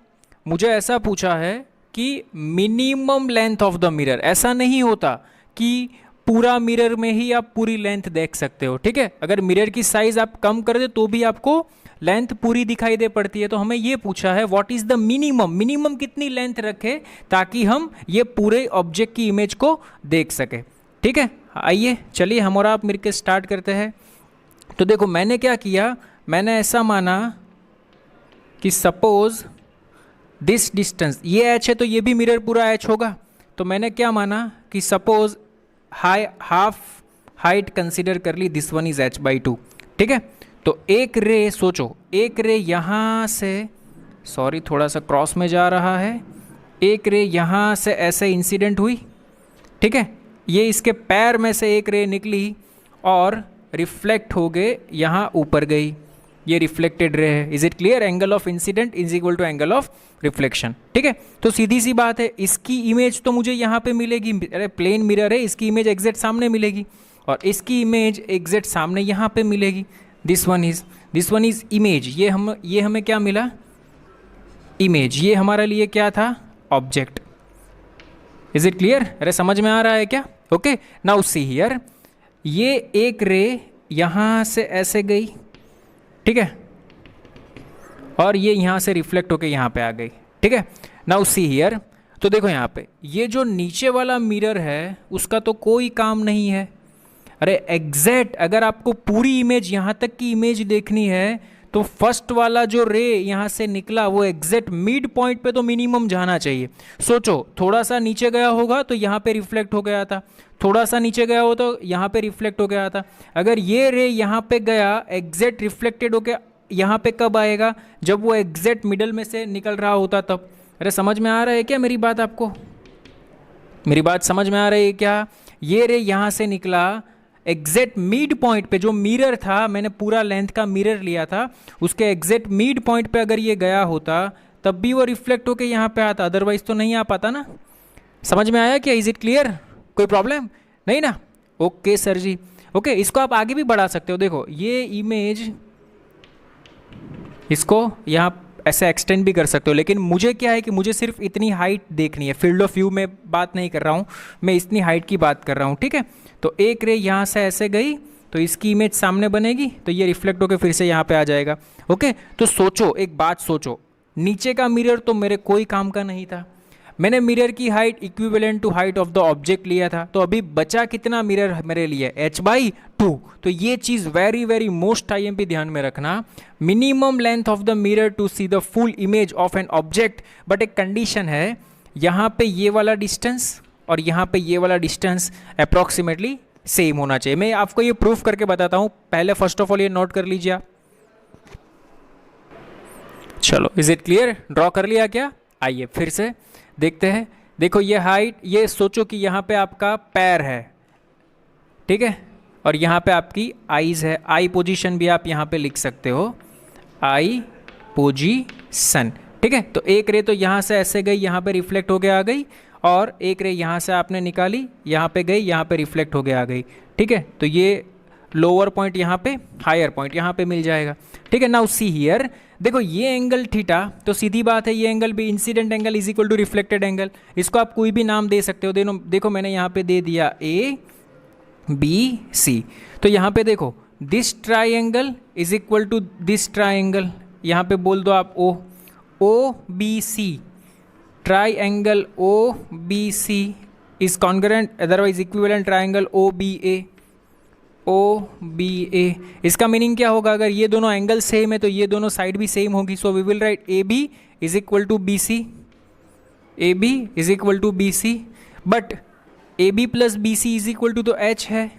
मुझे ऐसा पूछा है कि minimum length of the mirror, ऐसा नहीं होता कि पूरा मिरर में ही आप पूरी लेंथ देख सकते हो, ठीक है। अगर मिरर की साइज आप कम कर दे तो भी आपको लेंथ पूरी दिखाई दे पड़ती है। तो हमें ये पूछा है व्हाट इज द मिनिमम कितनी लेंथ रखे ताकि हम ये पूरे ऑब्जेक्ट की इमेज को देख सके, ठीक है। आइए चलिए हम और आप मिलकर स्टार्ट करते हैं। तो देखो मैंने क्या किया, मैंने ऐसा माना कि सपोज दिस डिस्टेंस, ये h है तो ये भी मिरर पूरा h होगा। तो मैंने क्या माना कि सपोज हाफ हाइट कंसिडर कर ली, दिस वन इज h/2, ठीक है। तो एक रे, सोचो एक रे यहाँ से, सॉरी थोड़ा सा क्रॉस में जा रहा है, एक रे यहाँ से ऐसे इंसिडेंट हुई, ठीक है, ये इसके पैर में से एक रे निकली और रिफ्लेक्ट हो गए यहाँ ऊपर गई, ये रिफ्लेक्टेड रे है। Is it clear? Angle of incident is equal to angle of reflection, ठीक है। तो सीधी सी बात है, इसकी इमेज तो मुझे यहाँ पे मिलेगी, अरे प्लेन मिरर है, इसकी इमेज एग्जैक्ट सामने मिलेगी और इसकी इमेज एग्जैक्ट सामने यहाँ पे मिलेगी। दिस वन इज इमेज, ये हमें क्या मिला? इमेज। ये हमारे लिए क्या था? ऑब्जेक्ट। Is it clear? अरे समझ में आ रहा है क्या? ओके, नाउ सी हियर, ये एक रे यहाँ से ऐसे गई, ठीक है, और ये यहाँ से रिफ्लेक्ट होके यहाँ पे आ गई, ठीक है। नाउ सी हियर, तो देखो यहाँ पे ये जो नीचे वाला मिरर है उसका तो कोई काम नहीं है। अरे एग्जैक्ट अगर आपको पूरी इमेज यहाँ तक की इमेज देखनी है तो फर्स्ट वाला जो रे यहाँ से निकला वो एग्जैक्ट मिड पॉइंट पे तो मिनिमम जाना चाहिए। सोचो थोड़ा सा नीचे गया होगा तो यहाँ पे रिफ्लेक्ट हो गया था, थोड़ा सा नीचे गया हो तो यहाँ पे रिफ्लेक्ट हो गया था। अगर ये रे यहाँ पे गया एग्जैक्ट रिफ्लेक्टेड होके यहाँ पे कब आएगा? जब वो एग्जैक्ट मिडल में से निकल रहा होता तब। अरे समझ में आ रहा है क्या मेरी बात? आपको मेरी बात समझ में आ रही है क्या? ये रे यहाँ से निकला एग्जैक्ट मिड पॉइंट पे, जो मिरर था, मैंने पूरा लेंथ का मिरर लिया था, उसके एग्जैक्ट मिड पॉइंट पे अगर ये गया होता तब भी वो रिफ्लेक्ट होके यहाँ पे आता, अदरवाइज तो नहीं आ पाता ना। समझ में आया क्या? Is it clear? कोई प्रॉब्लम नहीं ना? ओके सर जी। ओके, इसको आप आगे भी बढ़ा सकते हो। देखो ये इमेज, इसको यहाँ ऐसे एक्सटेंड भी कर सकते हो, लेकिन मुझे क्या है कि मुझे सिर्फ इतनी हाइट देखनी है। फील्ड ऑफ व्यू में बात नहीं कर रहा हूँ मैं, इतनी हाइट की बात कर रहा हूँ, ठीक है। तो एक रे यहाँ से ऐसे गई तो इसकी इमेज सामने बनेगी तो ये रिफ्लेक्ट होकर फिर से यहाँ पे आ जाएगा। ओके, तो सोचो एक बात, सोचो नीचे का मिरर तो मेरे कोई काम का नहीं था, मैंने मिरर की height equivalent to height of the object लिया था, तो अभी बचा कितना मिरर मेरे लिए? h/2। तो ये चीज़ वेरी वेरी मोस्ट IMP ध्यान में रखना, minimum length of the mirror to see the full image of an object. But एक कंडीशन है, यहाँ पे ये वाला डिस्टेंस और यहाँ पे ये वाला डिस्टेंस अप्रॉक्सीमेटली सेम होना चाहिए। मैं आपको ये प्रूफ करके बताता हूँ, पहले फर्स्ट ऑफ ऑल ये नोट कर लीजिए आप। चलो, इज इट क्लियर? ड्रॉ कर लिया क्या? आइए फिर से देखते हैं। देखो ये हाइट, ये सोचो कि यहाँ पे आपका पैर है, ठीक है, और यहाँ पे आपकी आईज है। आई पोजीशन भी आप यहाँ पे लिख सकते हो, आई पोजीशन, ठीक है। तो एक रे तो यहाँ से ऐसे गई, यहाँ पे रिफ्लेक्ट हो गया आ गई, और एक रे यहाँ से आपने निकाली, यहाँ पे गई, यहाँ पे रिफ्लेक्ट हो गया आ गई, ठीक है। तो ये लोअर पॉइंट यहाँ पे, हायर पॉइंट यहाँ पे मिल जाएगा, ठीक है। नाउ सी हियर, देखो ये एंगल थीटा, तो सीधी बात है ये एंगल भी incident angle is equal to reflected angle. इसको आप कोई भी नाम दे सकते हो। देखो मैंने यहाँ पे दे दिया ए, बी सी। तो यहाँ पे देखो this triangle is equal to this triangle, यहाँ पे बोल दो आप O B C, triangle O B C is congruent otherwise equivalent triangle O B A. इसका मीनिंग क्या होगा, अगर ये दोनों एंगल सेम है तो ये दोनों साइड भी सेम होगी। So we will write A B is equal to B C, A B is equal to B C. But A B plus B C is equal to तो H है,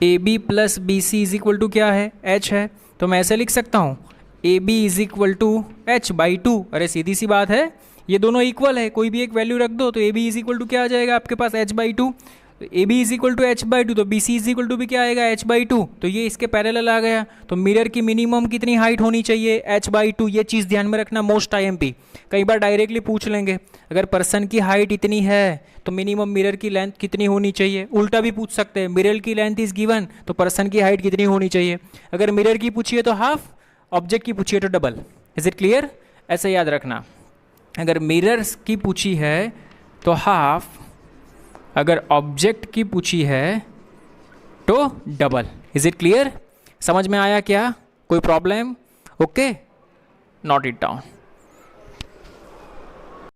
A B plus B C is equal to क्या है, H है। तो मैं ऐसे लिख सकता हूँ A B is equal to H by two. अरे सीधी सी बात है, ये दोनों इक्वल है, कोई भी एक वैल्यू रख दो तो A B is equal to क्या आ जाएगा आपके पास, एच बाई टू। तो A B is equal to H by two, तो B C is equal to भी क्या आएगा, एच बाई टू। तो ये इसके पैरेलल आ गया। तो मिरर की मिनिमम कितनी हाइट होनी चाहिए, एच बाई टू। ये चीज़ ध्यान में रखना, मोस्ट IMP। कई बार डायरेक्टली पूछ लेंगे, अगर पर्सन की हाइट इतनी है तो मिनिमम मिरर की लेंथ कितनी होनी चाहिए। उल्टा भी पूछ सकते हैं, मिरर की लेंथ इज गिवन तो पर्सन की हाइट कितनी होनी चाहिए। अगर मिरर की पूछिए तो हाफ, ऑब्जेक्ट की पूछिए तो डबल। Is it clear? ऐसे याद रखना, अगर मिरर्स की पूछी है तो हाफ, अगर ऑब्जेक्ट की पूछी है तो डबल। Is it clear? समझ में आया क्या? कोई problem? Okay, note it down.